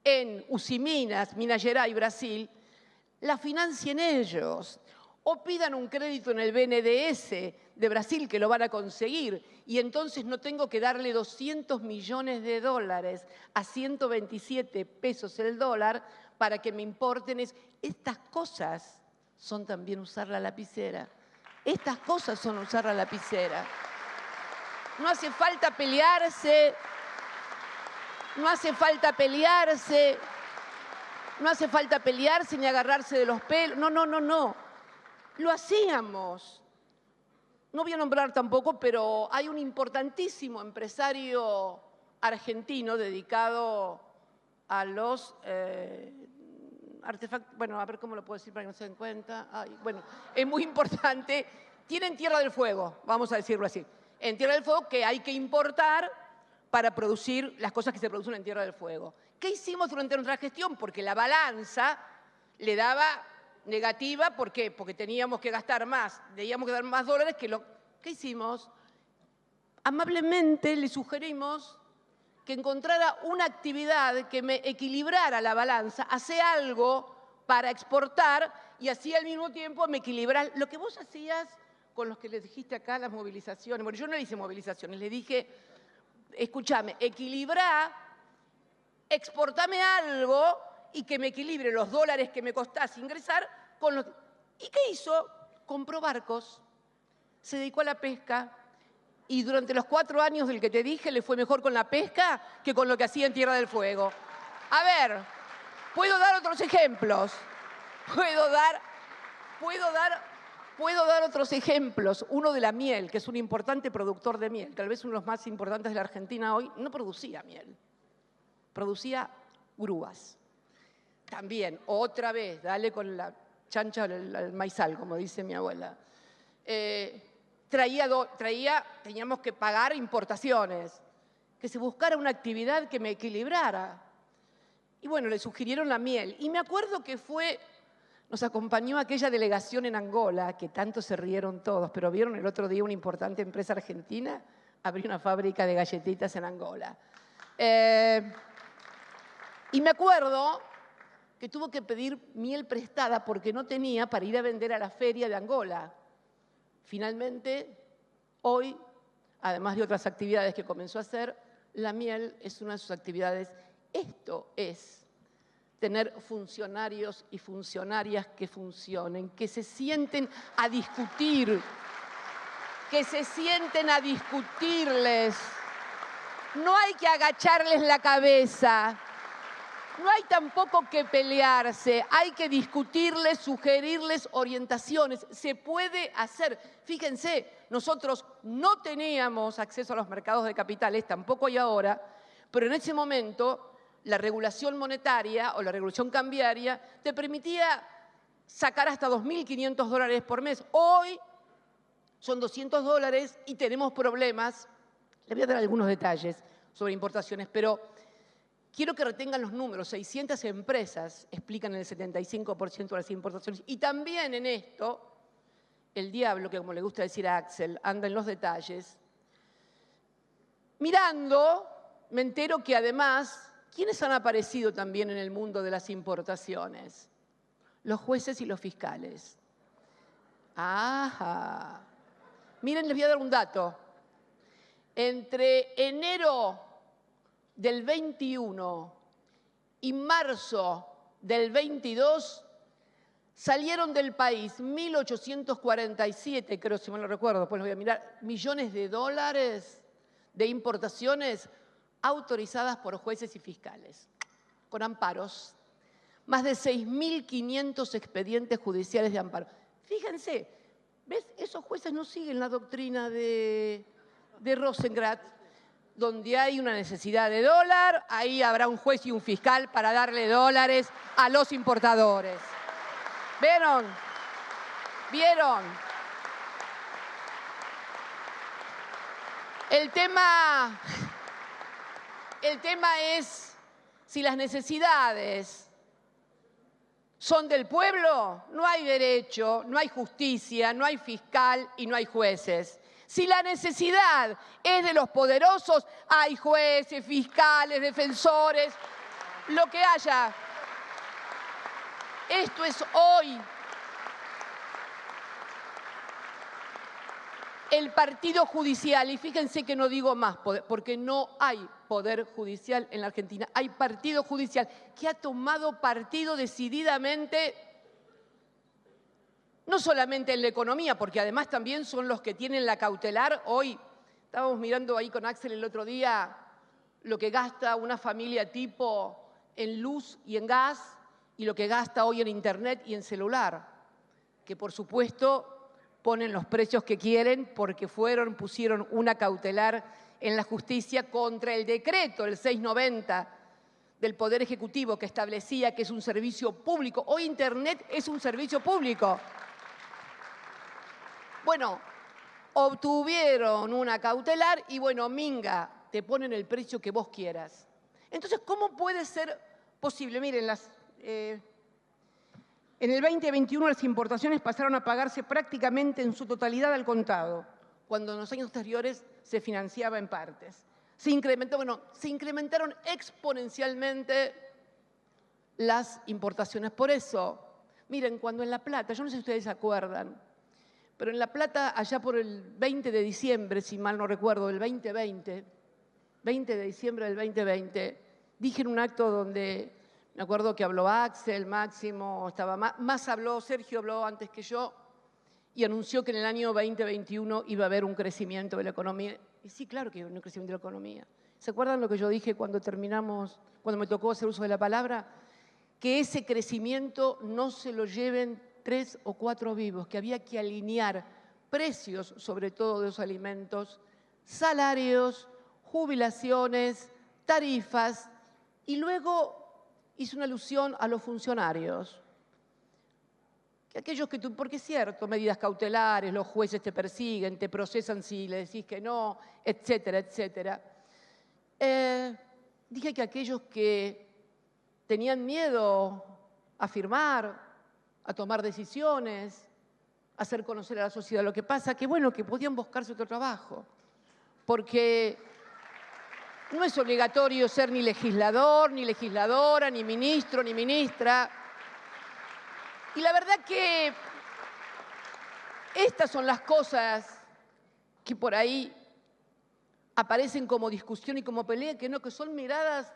en Usiminas, Minas Gerais, Brasil, la financien ellos. O pidan un crédito en el BNDES de Brasil, que lo van a conseguir, y entonces no tengo que darle 200 millones de dólares a 127 pesos el dólar para que me importen. Estas cosas son también usar la lapicera. Estas cosas son usar la lapicera. No hace falta pelearse. No hace falta pelearse. No hace falta pelearse ni agarrarse de los pelos. No, no, no, no. Lo hacíamos. No voy a nombrar tampoco, pero hay un importantísimo empresario argentino dedicado a los artefactos. Bueno, a ver cómo lo puedo decir para que no se den cuenta. Ay, bueno, es muy importante. Tienen Tierra del Fuego, vamos a decirlo así. En Tierra del Fuego que hay que importar para producir las cosas que se producen en Tierra del Fuego. ¿Qué hicimos durante nuestra gestión? Porque la balanza le daba negativa. ¿Por qué? Porque teníamos que gastar más, teníamos que dar más dólares que lo... ¿Qué hicimos? Amablemente le sugerimos que encontrara una actividad que me equilibrara la balanza, hace algo para exportar y así al mismo tiempo me equilibrar. Lo que vos hacías con los que les dijiste acá las movilizaciones, bueno, yo no le hice movilizaciones, le dije, escúchame, equilibrá, exportame algo y que me equilibre los dólares que me costase ingresar con los... ¿Y qué hizo? Compró barcos, se dedicó a la pesca y durante los 4 años del que te dije le fue mejor con la pesca que con lo que hacía en Tierra del Fuego. A ver, puedo dar otros ejemplos. Puedo dar otros ejemplos. Uno de la miel, que es un importante productor de miel, tal vez uno de los más importantes de la Argentina hoy, no producía miel. Producía grúas. También, otra vez, dale con la chancha al maizal, como dice mi abuela. Teníamos que pagar importaciones, que se buscara una actividad que me equilibrara. Y bueno, le sugirieron la miel. Y me acuerdo que nos acompañó aquella delegación en Angola, que tanto se rieron todos, pero vieron el otro día una importante empresa argentina abrió una fábrica de galletitas en Angola. Y me acuerdo que tuvo que pedir miel prestada porque no tenía para ir a vender a la feria de Angola. Finalmente, hoy, además de otras actividades que comenzó a hacer, la miel es una de sus actividades. Esto es tener funcionarios y funcionarias que funcionen, que se sienten a discutir, que se sienten a discutirles. No hay que agacharles la cabeza. No hay tampoco que pelearse, hay que discutirles, sugerirles orientaciones. Se puede hacer. Fíjense, nosotros no teníamos acceso a los mercados de capitales, tampoco hay ahora, pero en ese momento la regulación monetaria o la regulación cambiaria te permitía sacar hasta $2.500 por mes. Hoy son $200 y tenemos problemas. Les voy a dar algunos detalles sobre importaciones, pero quiero que retengan los números. 600 empresas explican el 75% de las importaciones. Y también en esto, el diablo, que como le gusta decir a Axel, anda en los detalles. Mirando, me entero que además, ¿quiénes han aparecido también en el mundo de las importaciones? Los jueces y los fiscales. Ajá. Miren, les voy a dar un dato. Entre enero del 21 y marzo del 22 salieron del país 1.847, creo, si mal no recuerdo, después lo voy a mirar, millones de dólares de importaciones autorizadas por jueces y fiscales, con amparos. Más de 6.500 expedientes judiciales de amparo. Fíjense, ¿ves? Esos jueces no siguen la doctrina de Rosengrad. Donde hay una necesidad de dólar, ahí habrá un juez y un fiscal para darle dólares a los importadores. ¿Vieron? ¿Vieron? El tema es si las necesidades son del pueblo, no hay derecho, no hay justicia, no hay fiscal y no hay jueces. Si la necesidad es de los poderosos, hay jueces, fiscales, defensores, lo que haya. Esto es hoy el partido judicial. Y fíjense que no digo más, porque no hay poder judicial en la Argentina. Hay partido judicial que ha tomado partido decididamente, no solamente en la economía, porque además también son los que tienen la cautelar. Hoy estábamos mirando ahí con Axel el otro día lo que gasta una familia tipo en luz y en gas, y lo que gasta hoy en Internet y en celular, que por supuesto ponen los precios que quieren porque pusieron una cautelar en la justicia contra el decreto, el 690 del Poder Ejecutivo, que establecía que es un servicio público. Hoy Internet es un servicio público. Bueno, obtuvieron una cautelar y bueno, minga, te ponen el precio que vos quieras. Entonces, ¿cómo puede ser posible? Miren, en el 2021 las importaciones pasaron a pagarse prácticamente en su totalidad al contado, cuando en los años anteriores se financiaba en partes. Se incrementaron exponencialmente las importaciones. Por eso, miren, cuando en La Plata, yo no sé si ustedes se acuerdan, pero en La Plata, allá por el 20 de diciembre, si mal no recuerdo, del 2020, 20 de diciembre del 2020, dije en un acto donde, me acuerdo que habló Axel, Máximo, estaba más habló, Sergio habló antes que yo, y anunció que en el año 2021 iba a haber un crecimiento de la economía. Y sí, claro que iba a haber un crecimiento de la economía. ¿Se acuerdan lo que yo dije cuando me tocó hacer uso de la palabra? Que ese crecimiento no se lo lleven 3 o 4 vivos, que había que alinear precios, sobre todo de los alimentos, salarios, jubilaciones, tarifas, y luego hizo una alusión a los funcionarios. Que aquellos porque es cierto, medidas cautelares, los jueces te persiguen, te procesan si le decís que no, etcétera, etcétera. Dije que aquellos que tenían miedo a firmar, a tomar decisiones, a hacer conocer a la sociedad lo que pasa, que bueno, que podían buscarse otro trabajo. Porque no es obligatorio ser ni legislador, ni legisladora, ni ministro, ni ministra. Y la verdad que estas son las cosas que por ahí aparecen como discusión y como pelea, que son miradas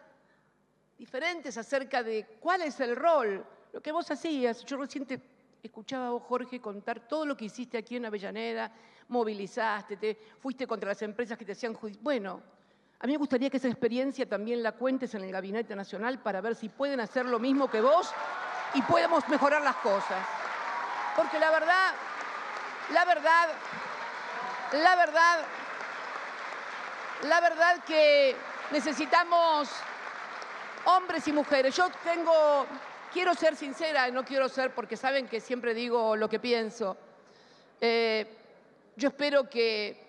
diferentes acerca de cuál es el rol, lo que vos hacías. Yo recién te escuchaba a vos, Jorge, contar todo lo que hiciste aquí en Avellaneda, movilizaste, te fuiste contra las empresas que te hacían juicio. Bueno, a mí me gustaría que esa experiencia también la cuentes en el Gabinete Nacional para ver si pueden hacer lo mismo que vos y podemos mejorar las cosas. Porque la verdad que necesitamos hombres y mujeres. Quiero ser sincera, no quiero ser, porque saben que siempre digo lo que pienso. Yo espero que,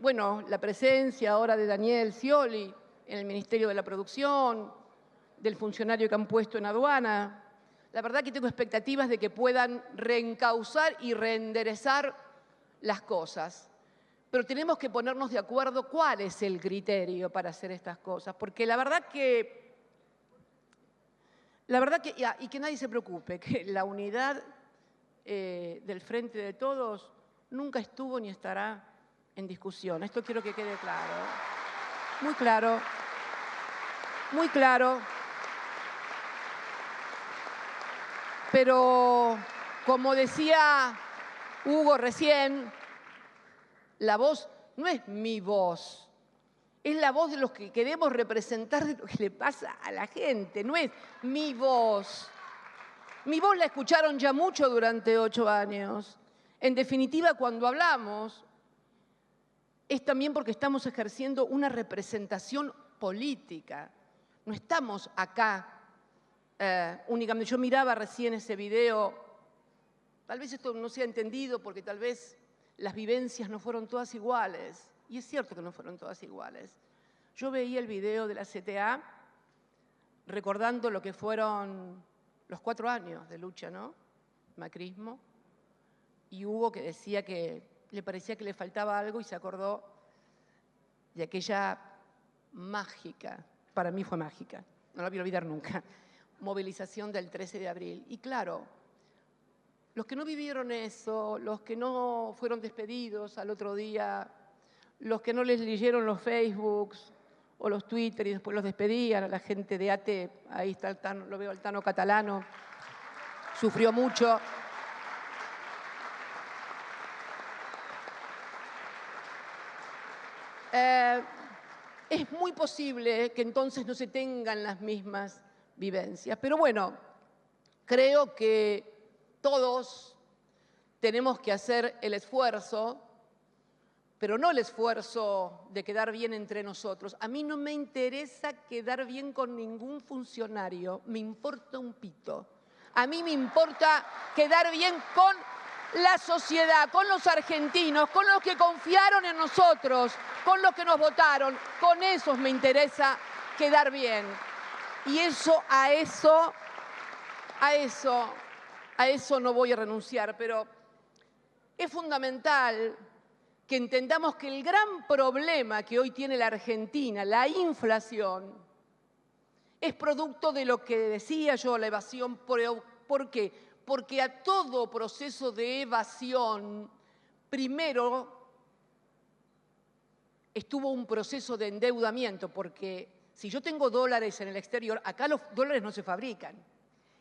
bueno, la presencia ahora de Daniel Scioli en el Ministerio de la Producción, del funcionario que han puesto en aduana, la verdad que tengo expectativas de que puedan reencauzar y reenderezar las cosas. Pero tenemos que ponernos de acuerdo cuál es el criterio para hacer estas cosas, porque la verdad que, y que nadie se preocupe, que la unidad del Frente de Todos nunca estuvo ni estará en discusión. Esto quiero que quede claro. Muy claro. Muy claro. Pero, como decía Hugo recién, la voz no es mi voz, es la voz de los que queremos representar de lo que le pasa a la gente, no es mi voz. Mi voz la escucharon ya mucho durante 8 años. En definitiva, cuando hablamos, es también porque estamos ejerciendo una representación política. No estamos acá únicamente. Yo miraba recién ese video, tal vez esto no sea entendido porque tal vez las vivencias no fueron todas iguales. Y es cierto que no fueron todas iguales. Yo veía el video de la CTA recordando lo que fueron los 4 años de lucha, ¿no? Macrismo. Y Hugo que decía que le parecía que le faltaba algo y se acordó de aquella mágica, para mí fue mágica, no la voy a olvidar nunca, movilización del 13 de abril. Y claro, los que no vivieron eso, los que no fueron despedidos al otro día, los que no les leyeron los Facebooks o los Twitter y después los despedían, a la gente de ATE, ahí está el Tano, lo veo al Tano Catalano, sufrió mucho. Es muy posible que entonces no se tengan las mismas vivencias. Pero bueno, creo que todos tenemos que hacer el esfuerzo, pero no el esfuerzo de quedar bien entre nosotros. A mí no me interesa quedar bien con ningún funcionario, me importa un pito. A mí me importa quedar bien con la sociedad, con los argentinos, con los que confiaron en nosotros, con los que nos votaron. Con esos me interesa quedar bien. Y a eso no voy a renunciar, pero es fundamental que entendamos que el gran problema que hoy tiene la Argentina, la inflación, es producto de lo que decía yo, la evasión. ¿Por qué? Porque a todo proceso de evasión, primero estuvo un proceso de endeudamiento, porque si yo tengo dólares en el exterior, acá los dólares no se fabrican.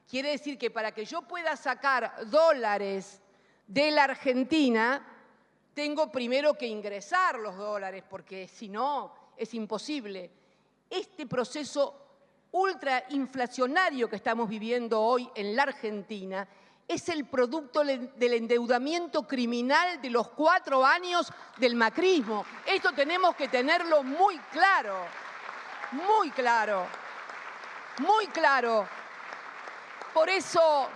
Quiere decir que para que yo pueda sacar dólares de la Argentina, tengo primero que ingresar los dólares, porque si no, es imposible. Este proceso ultrainflacionario que estamos viviendo hoy en la Argentina es el producto del endeudamiento criminal de los 4 años del macrismo. Esto tenemos que tenerlo muy claro, muy claro, muy claro. Por eso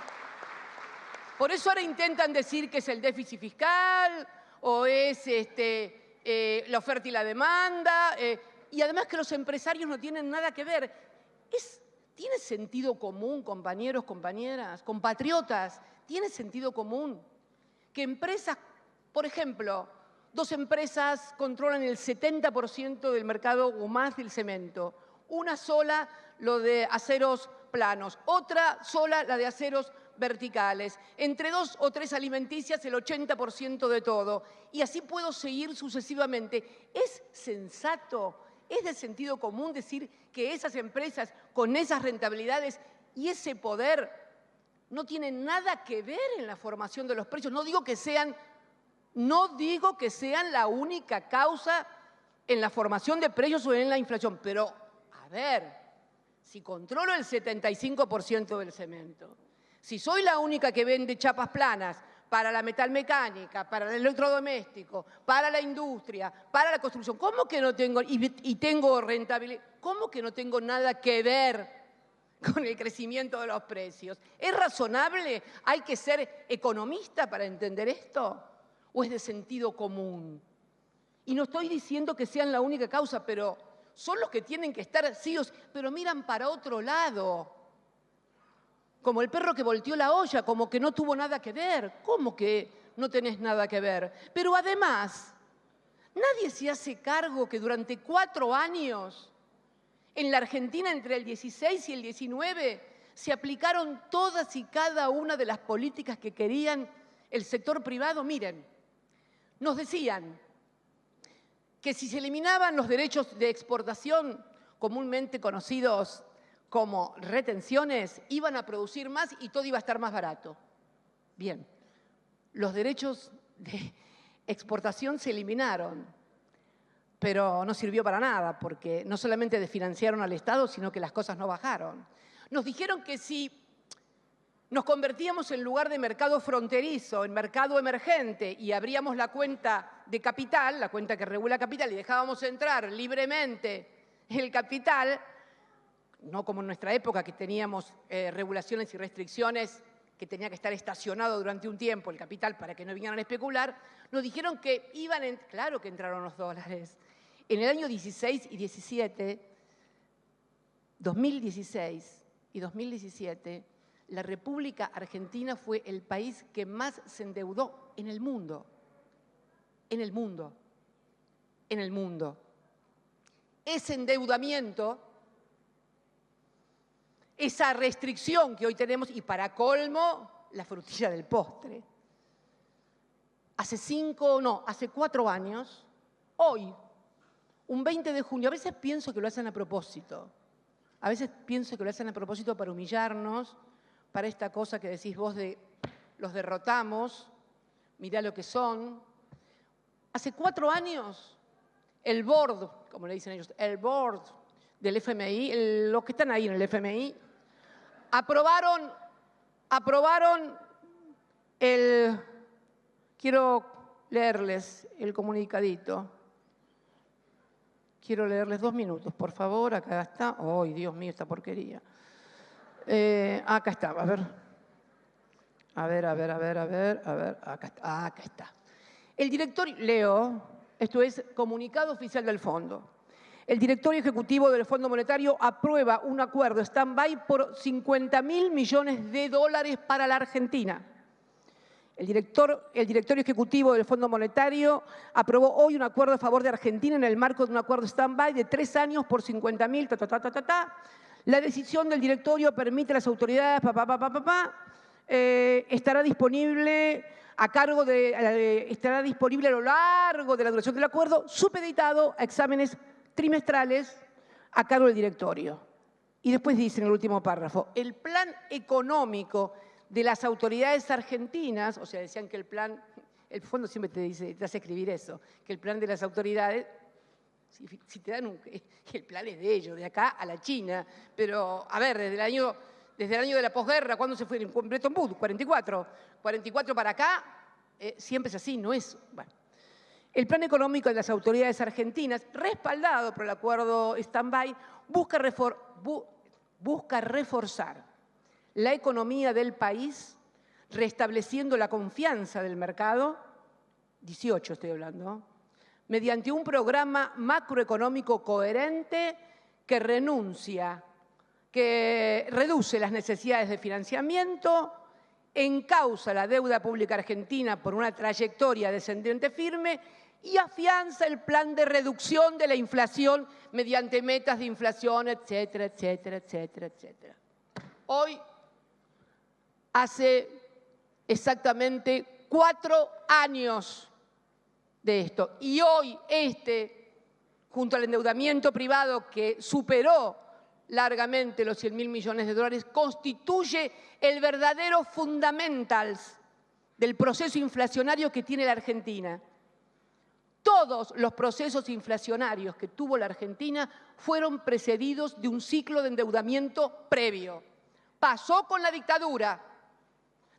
ahora intentan decir que es el déficit fiscal o es la oferta y la demanda, y además que los empresarios no tienen nada que ver. ¿Tiene sentido común, compañeros, compañeras, compatriotas? ¿Tiene sentido común que empresas, por ejemplo, 2 empresas controlan el 70% del mercado o más del cemento? Una sola, lo de aceros planos, otra sola, la de aceros verticales. Entre 2 o 3 alimenticias, el 80% de todo. Y así puedo seguir sucesivamente. ¿Es sensato? ¿Es de sentido común decir que esas empresas con esas rentabilidades y ese poder no tienen nada que ver en la formación de los precios? No digo que sean la única causa en la formación de precios o en la inflación, pero a ver, si controlo el 75% del cemento, si soy la única que vende chapas planas para la metalmecánica, para el electrodoméstico, para la industria, para la construcción, ¿cómo que no tengo, y tengo rentabilidad, cómo que no tengo nada que ver con el crecimiento de los precios? ¿Es razonable? ¿Hay que ser economista para entender esto? ¿O es de sentido común? Y no estoy diciendo que sean la única causa, pero son los que tienen que estar síos, pero miran para otro lado. Como el perro que volteó la olla, como que no tuvo nada que ver. ¿Cómo que no tenés nada que ver? Pero además, nadie se hace cargo que durante 4 años, en la Argentina entre el 16 y el 19, se aplicaron todas y cada una de las políticas que querían el sector privado. Miren, nos decían que si se eliminaban los derechos de exportación, comúnmente conocidos como retenciones, iban a producir más y todo iba a estar más barato. Bien, los derechos de exportación se eliminaron, pero no sirvió para nada, porque no solamente desfinanciaron al Estado, sino que las cosas no bajaron. Nos dijeron que si nos convertíamos en lugar de mercado fronterizo, en mercado emergente, y abríamos la cuenta de capital, la cuenta que regula capital, y dejábamos entrar libremente el capital, no como en nuestra época que teníamos regulaciones y restricciones, que tenía que estar estacionado durante un tiempo el capital para que no vinieran a especular, nos dijeron que claro que entraron los dólares. En el año 16 y 17, 2016 y 2017, la República Argentina fue el país que más se endeudó en el mundo. En el mundo. En el mundo. Ese endeudamiento, esa restricción que hoy tenemos, y para colmo, la frutilla del postre. Hace 4 años, hoy, un 20 de junio, a veces pienso que lo hacen a propósito. A veces pienso que lo hacen a propósito para humillarnos, para esta cosa que decís vos de los derrotamos, mirá lo que son. Hace 4 años, el board, como le dicen ellos, el board del FMI, los que están ahí en el FMI, aprobaron aprobaron el... Quiero leerles el comunicadito. Quiero leerles 2 minutos, por favor. Acá está. ¡Ay, Dios mío, esta porquería! Acá está, a ver. A ver. Acá está. El directorio, leo, esto es comunicado oficial del Fondo. El directorio ejecutivo del Fondo Monetario aprueba un acuerdo stand-by por $50.000 millones para la Argentina. El directorio ejecutivo del Fondo Monetario aprobó hoy un acuerdo a favor de Argentina en el marco de un acuerdo stand-by de 3 años por $50.000. La decisión del directorio permite a las autoridades, estará disponible estará disponible a lo largo de la duración del acuerdo, supeditado a exámenes trimestrales a cargo del directorio. Y después dice en el último párrafo, el plan económico de las autoridades argentinas, o sea, decían que el fondo siempre te hace escribir eso, que el plan de las autoridades, si te dan el plan es de ellos, de acá a la China, pero a ver, desde el año de la posguerra, ¿cuándo se fue? En Bretton Woods, 44 para acá, siempre es así, no es... Bueno. El plan económico de las autoridades argentinas, respaldado por el acuerdo stand-by, busca reforzar la economía del país, restableciendo la confianza del mercado, 18 estoy hablando, mediante un programa macroeconómico coherente que reduce las necesidades de financiamiento, encausa la deuda pública argentina por una trayectoria descendente firme y afianza el plan de reducción de la inflación mediante metas de inflación, etcétera, etcétera, etcétera, etcétera. Hoy, hace exactamente 4 años de esto. Y hoy junto al endeudamiento privado que superó largamente los $100.000 millones, constituye el verdadero fundamentals del proceso inflacionario que tiene la Argentina. Todos los procesos inflacionarios que tuvo la Argentina fueron precedidos de un ciclo de endeudamiento previo. Pasó con la dictadura,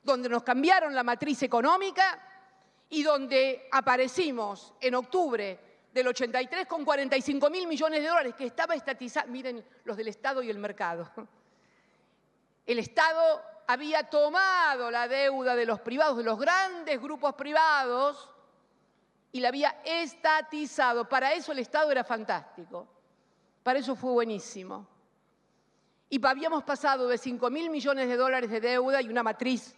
donde nos cambiaron la matriz económica y donde aparecimos en octubre del 83 con $45.000 millones que estaba estatizado. Miren los del Estado y el mercado. El Estado había tomado la deuda de los privados, de los grandes grupos privados, y la había estatizado. Para eso el Estado era fantástico. Para eso fue buenísimo. Y habíamos pasado de $5.000 millones de deuda y una matriz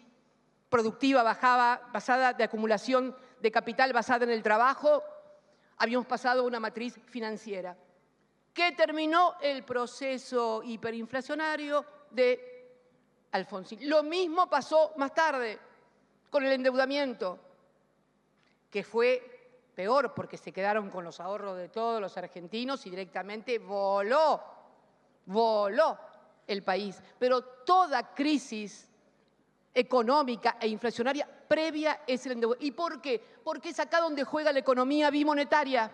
productiva basada de acumulación de capital basada en el trabajo, habíamos pasado a una matriz financiera que terminó el proceso hiperinflacionario de Alfonsín. Lo mismo pasó más tarde con el endeudamiento, que fue peor porque se quedaron con los ahorros de todos los argentinos y directamente voló el país. Pero toda crisis económica e inflacionaria previa es el endeudamiento. ¿Y por qué? Porque es acá donde juega la economía bimonetaria.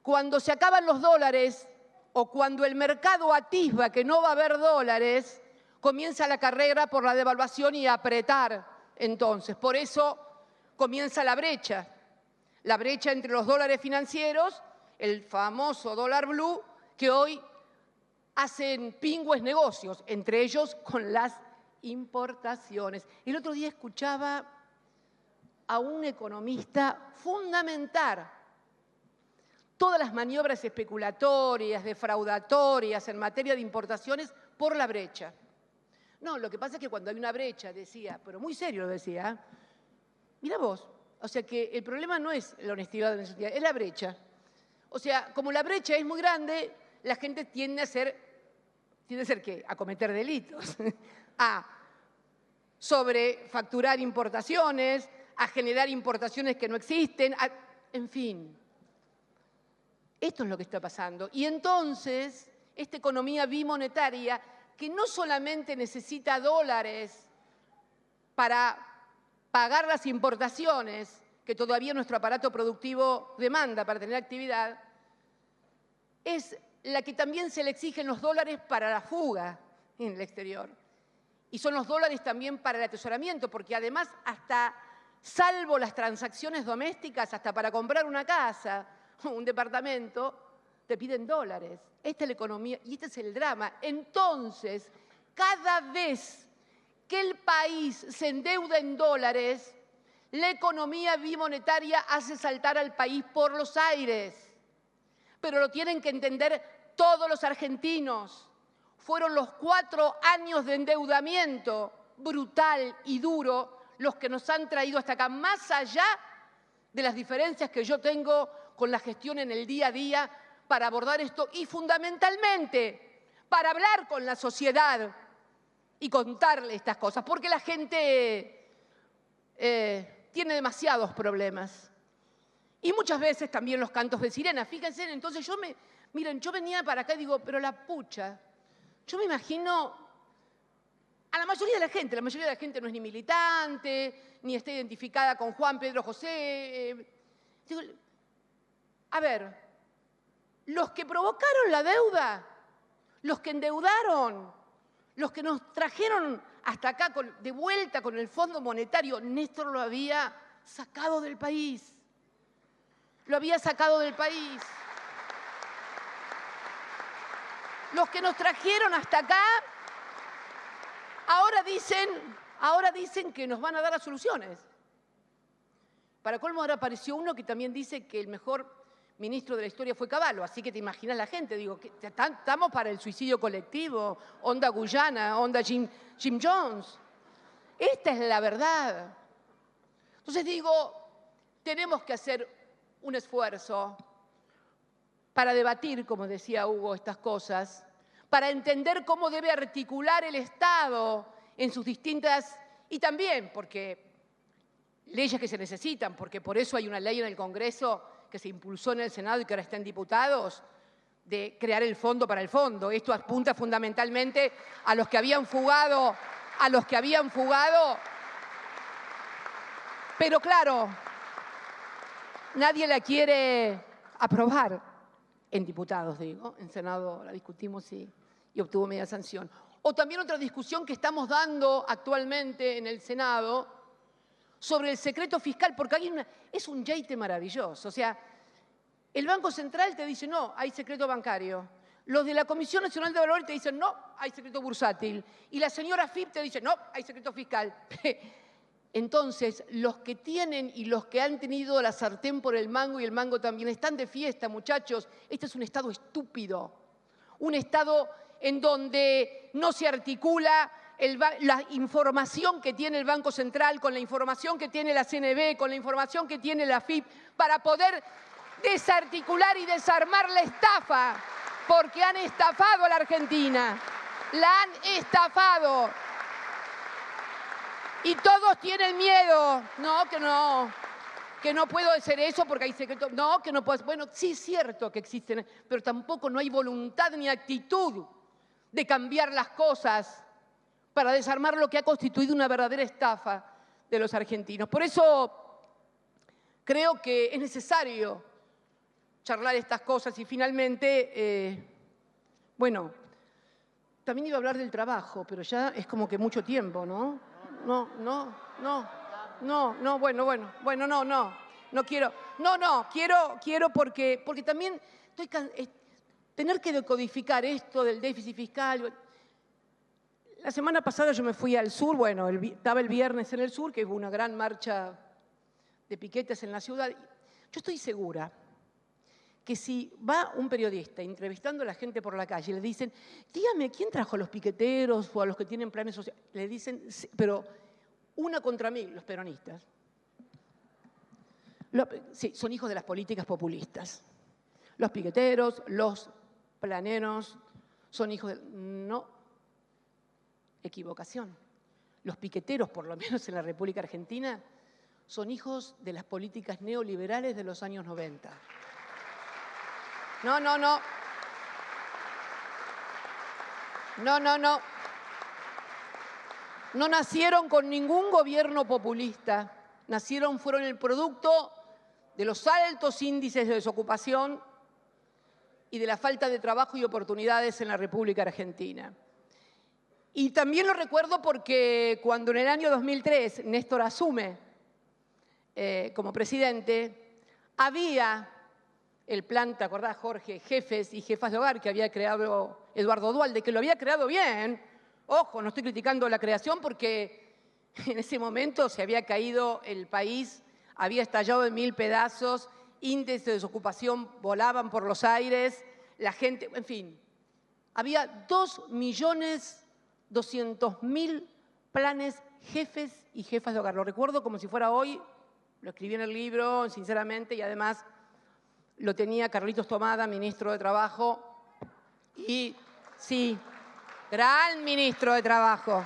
Cuando se acaban los dólares o cuando el mercado atisba que no va a haber dólares, comienza la carrera por la devaluación y apretar. Entonces, por eso comienza la brecha entre los dólares financieros, el famoso dólar blue, que hoy hacen pingües negocios, entre ellos con las importaciones. El otro día escuchaba a un economista fundamentar todas las maniobras especulatorias, defraudatorias en materia de importaciones por la brecha. No, lo que pasa es que cuando hay una brecha, decía, pero muy serio lo decía, mira vos, o sea que el problema no es la honestidad o la deshonestidad, es la brecha. O sea, como la brecha es muy grande, la gente tiende a ¿qué? A cometer delitos, a sobrefacturar importaciones, a generar importaciones que no existen, en fin. Esto es lo que está pasando. Y entonces, esta economía bimonetaria, que no solamente necesita dólares para pagar las importaciones que todavía nuestro aparato productivo demanda para tener actividad, es la que también se le exigen los dólares para la fuga en el exterior. Y son los dólares también para el atesoramiento, porque además hasta, salvo las transacciones domésticas, hasta para comprar una casa, un departamento, te piden dólares. Esta es la economía y este es el drama. Entonces, cada vez que el país se endeuda en dólares, la economía bimonetaria hace saltar al país por los aires. Pero lo tienen que entender todos los argentinos. Fueron los 4 años de endeudamiento brutal y duro los que nos han traído hasta acá, más allá de las diferencias que yo tengo con la gestión en el día a día para abordar esto y fundamentalmente para hablar con la sociedad y contarle estas cosas, porque la gente tiene demasiados problemas. Y muchas veces también los cantos de sirena. Fíjense, entonces miren, yo venía para acá y digo, pero la pucha, yo me imagino a la mayoría de la gente no es ni militante, ni está identificada con Juan Pedro José. Digo, a ver, los que provocaron la deuda, los que endeudaron, los que nos trajeron hasta acá de vuelta con el Fondo Monetario, Néstor lo había sacado del país. Lo había sacado del país. Los que nos trajeron hasta acá, ahora dicen que nos van a dar las soluciones. Para colmo ahora apareció uno que también dice que el mejor ministro de la historia fue Cavallo, así que te imaginas la gente, digo, que estamos para el suicidio colectivo, onda Guyana, onda Jim Jones. Esta es la verdad. Entonces digo, tenemos que hacer un esfuerzo para debatir, como decía Hugo, estas cosas, para entender cómo debe articular el Estado en sus distintas, y también porque leyes que se necesitan, porque por eso hay una ley en el Congreso que se impulsó en el Senado y que ahora está en diputados, de crear el fondo para el fondo. Esto apunta fundamentalmente a los que habían fugado, pero claro, nadie la quiere aprobar en diputados, digo. En Senado la discutimos y obtuvo media sanción. O también otra discusión que estamos dando actualmente en el Senado sobre el secreto fiscal, porque es un yeite maravilloso. O sea, el Banco Central te dice, no, hay secreto bancario. Los de la Comisión Nacional de Valores te dicen, no, hay secreto bursátil. Y la señora FIP te dice, no, hay secreto fiscal. Entonces, los que tienen y los que han tenido la sartén por el mango y el mango también están de fiesta, muchachos. Este es un Estado estúpido. Un Estado en donde no se articula la información que tiene el Banco Central con la información que tiene la CNB, con la información que tiene la FIP, para poder desarticular y desarmar la estafa, porque han estafado a la Argentina. La han estafado. Y todos tienen miedo. No, que no puedo hacer eso porque hay secretos. No, que no puedo. Bueno, sí es cierto que existen, pero tampoco no hay voluntad ni actitud de cambiar las cosas para desarmar lo que ha constituido una verdadera estafa de los argentinos. Por eso creo que es necesario charlar estas cosas y finalmente, bueno, también iba a hablar del trabajo, pero ya es como que mucho tiempo, ¿no? Quiero porque también tener que decodificar esto del déficit fiscal. La semana pasada yo me fui al sur, bueno, estaba el viernes en el sur, que hubo una gran marcha de piquetes en la ciudad. Yo estoy segura que si va un periodista entrevistando a la gente por la calle y le dicen, dígame, ¿quién trajo a los piqueteros o a los que tienen planes sociales? Le dicen, pero una contra mí, los peronistas. Sí, son hijos de las políticas populistas. Los piqueteros, los planeros, son hijos de... No, equivocación. Los piqueteros, por lo menos en la República Argentina, son hijos de las políticas neoliberales de los años 90. No. No nacieron con ningún gobierno populista. Fueron el producto de los altos índices de desocupación y de la falta de trabajo y oportunidades en la República Argentina. Y también lo recuerdo porque cuando en el año 2003 Néstor asume como presidente, había el plan, ¿te acordás, Jorge? Jefes y jefas de hogar que había creado Eduardo Duhalde, que lo había creado bien. Ojo, no estoy criticando la creación porque en ese momento se había caído el país, había estallado en 1000 pedazos, índices de desocupación volaban por los aires, la gente, en fin, había 2.200.000 planes jefes y jefas de hogar. Lo recuerdo como si fuera hoy, lo escribí en el libro, sinceramente, y además lo tenía Carlitos Tomada, ministro de Trabajo, y sí, gran ministro de Trabajo,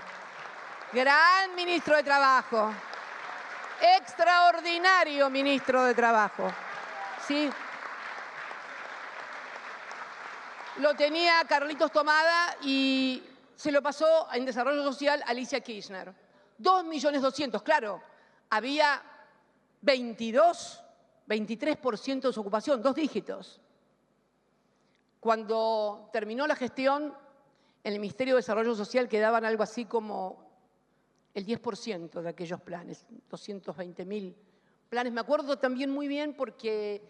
extraordinario ministro de Trabajo, sí. Lo tenía Carlitos Tomada y se lo pasó en Desarrollo Social a Alicia Kirchner. 2.200.000, claro, había 23% de desocupación, 2 dígitos. Cuando terminó la gestión, en el Ministerio de Desarrollo Social quedaban algo así como el 10% de aquellos planes, 220.000 planes. Me acuerdo también muy bien porque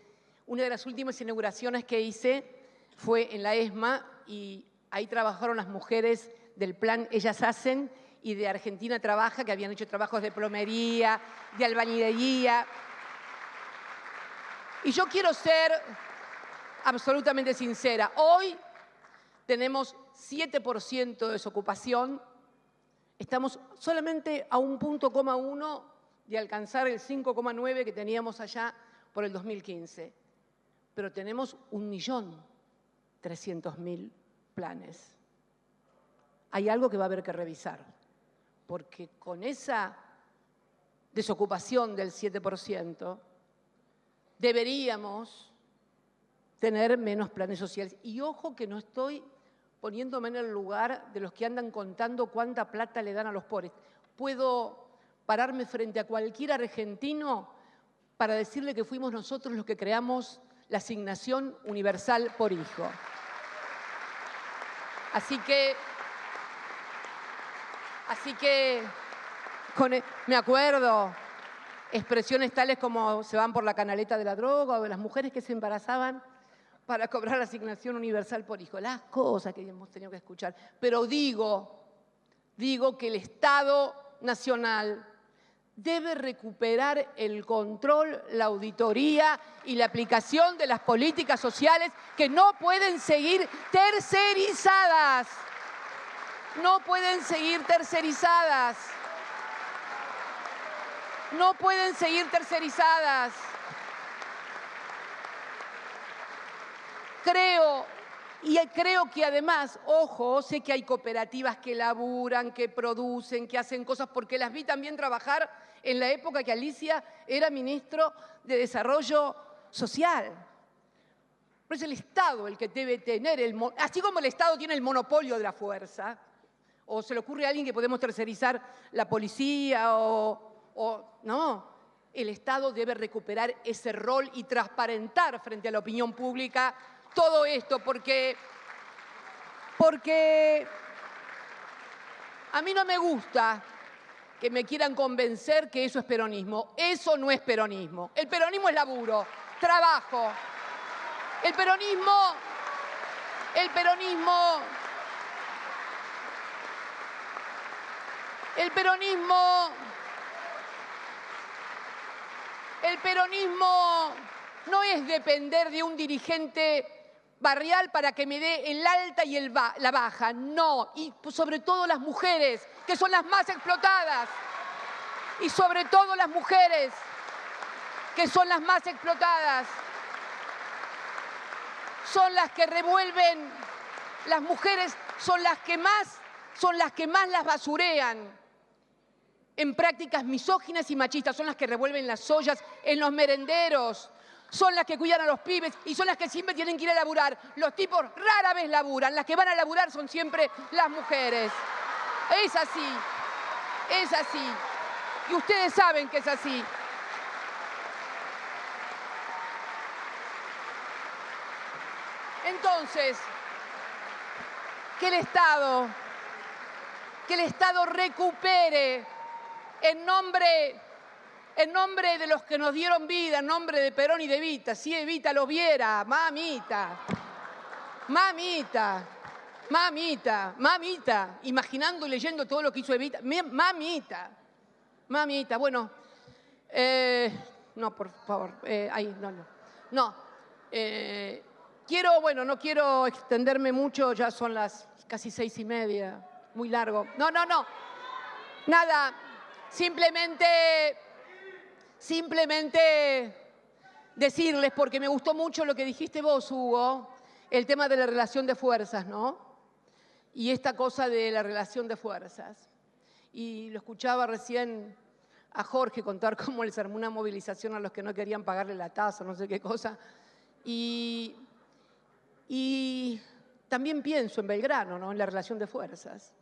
una de las últimas inauguraciones que hice fue en la ESMA y ahí trabajaron las mujeres del plan Ellas Hacen y de Argentina Trabaja, que habían hecho trabajos de plomería, de albañilería. Y yo quiero ser absolutamente sincera. Hoy tenemos 7% de desocupación. Estamos solamente a 1,1 de alcanzar el 5,9 que teníamos allá por el 2015. Pero tenemos 1.300.000 planes. Hay algo que va a haber que revisar, porque con esa desocupación del 7%, deberíamos tener menos planes sociales. Y ojo que no estoy poniéndome en el lugar de los que andan contando cuánta plata le dan a los pobres. Puedo pararme frente a cualquier argentino para decirle que fuimos nosotros los que creamos la asignación universal por hijo. Así que me acuerdo expresiones tales como se van por la canaleta de la droga o de las mujeres que se embarazaban para cobrar la asignación universal por hijo. Las cosas que hemos tenido que escuchar. Pero digo que el Estado Nacional debe recuperar el control, la auditoría y la aplicación de las políticas sociales que no pueden seguir tercerizadas. No pueden seguir tercerizadas. No pueden seguir tercerizadas. Creo que además, ojo, sé que hay cooperativas que laburan, que producen, que hacen cosas, porque las vi también trabajar en la época que Alicia era ministro de Desarrollo Social. Pero es el Estado el que debe tener, así como el Estado tiene el monopolio de la fuerza, o se le ocurre a alguien que podemos tercerizar la policía, no, el Estado debe recuperar ese rol y transparentar frente a la opinión pública todo esto, porque a mí no me gusta que me quieran convencer que eso es peronismo. Eso no es peronismo. El peronismo es laburo, trabajo. El peronismo no es depender de un dirigente barrial para que me dé el alta y la baja, no. Y sobre todo las mujeres, que son las más explotadas. Y sobre todo las mujeres, que son las más explotadas. Son las que revuelven, las mujeres son las que más las basurean en prácticas misóginas y machistas, son las que revuelven las ollas en los merenderos, son las que cuidan a los pibes y son las que siempre tienen que ir a laburar. Los tipos rara vez laburan, las que van a laburar son siempre las mujeres. Es así, es así. Y ustedes saben que es así. Entonces, que el Estado que el Estado recupere en nombre de los que nos dieron vida, en nombre de Perón y de Evita. Si Evita lo viera, mamita, mamita, mamita, mamita, imaginando y leyendo todo lo que hizo Evita, mamita, mamita, bueno, no, por favor, ahí, no, no quiero extenderme mucho, ya son las casi 6:30, muy largo, no, nada, simplemente decirles, porque me gustó mucho lo que dijiste vos, Hugo, el tema de la relación de fuerzas, ¿no? Y esta cosa de la relación de fuerzas. Y lo escuchaba recién a Jorge contar cómo les armó una movilización a los que no querían pagarle la tasa, no sé qué cosa. Y también pienso en Belgrano, ¿no? En la relación de fuerzas.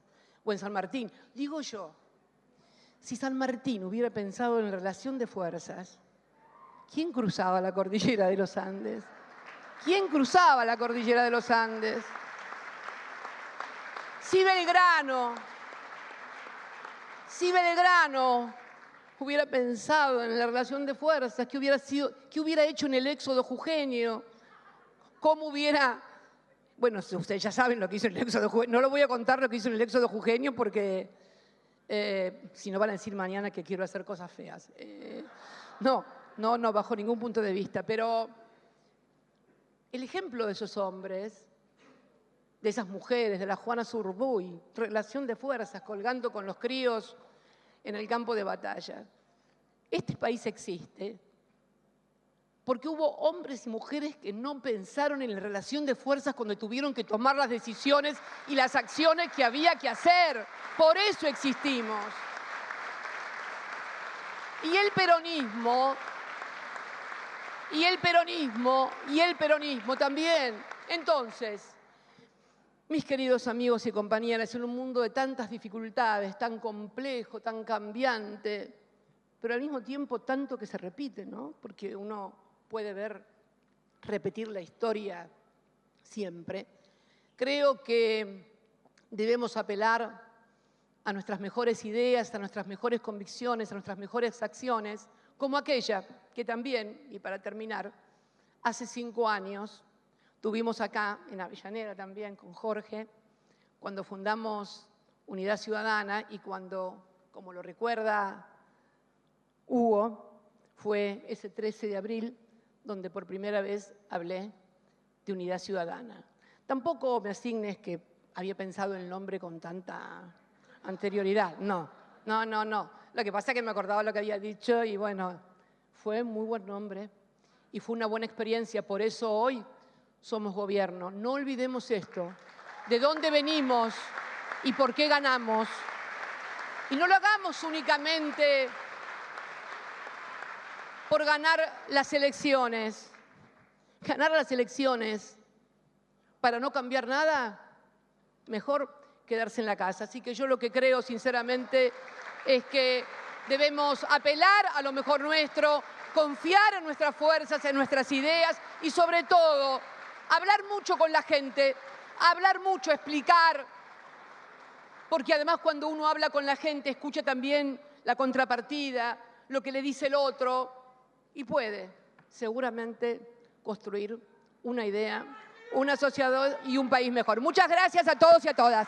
O en San Martín. Digo yo, si San Martín hubiera pensado en la relación de fuerzas, ¿quién cruzaba la cordillera de los Andes? ¿Quién cruzaba la cordillera de los Andes? Si Belgrano hubiera pensado en la relación de fuerzas, ¿qué hubiera hecho en el éxodo jujeño? ¿Cómo hubiera...? Bueno, ustedes ya saben lo que hizo en el éxodo jujeño. No lo voy a contar lo que hizo en el éxodo jujeño porque si no van a decir mañana que quiero hacer cosas feas. No, bajo ningún punto de vista. Pero el ejemplo de esos hombres, de esas mujeres, de la Juana Zurduy, relación de fuerzas, colgando con los críos en el campo de batalla. Este país existe porque hubo hombres y mujeres que no pensaron en la relación de fuerzas cuando tuvieron que tomar las decisiones y las acciones que había que hacer. Por eso existimos. Y el peronismo también. Entonces, mis queridos amigos y compañeras, en un mundo de tantas dificultades, tan complejo, tan cambiante, pero al mismo tiempo tanto que se repite, ¿no? Porque uno puede repetir la historia siempre. Creo que debemos apelar a nuestras mejores ideas, a nuestras mejores convicciones, a nuestras mejores acciones, como aquella que también, y para terminar, hace 5 años tuvimos acá, en Avellaneda también, con Jorge, cuando fundamos Unidad Ciudadana y cuando, como lo recuerda Hugo, fue ese 13 de abril donde por primera vez hablé de Unidad Ciudadana. Tampoco me asignes que había pensado en el nombre con tanta anterioridad. No. Lo que pasa es que me acordaba lo que había dicho y bueno, fue muy buen nombre y fue una buena experiencia. Por eso hoy somos gobierno. No olvidemos esto, de dónde venimos y por qué ganamos. Y no lo hagamos únicamente por ganar las elecciones. Ganar las elecciones para no cambiar nada, mejor quedarse en la casa. Así que yo lo que creo, sinceramente, es que debemos apelar a lo mejor nuestro, confiar en nuestras fuerzas, en nuestras ideas y, sobre todo, hablar mucho con la gente, hablar mucho, explicar, porque además cuando uno habla con la gente escucha también la contrapartida, lo que le dice el otro y puede seguramente construir una idea, una sociedad y un país mejor. Muchas gracias a todos y a todas.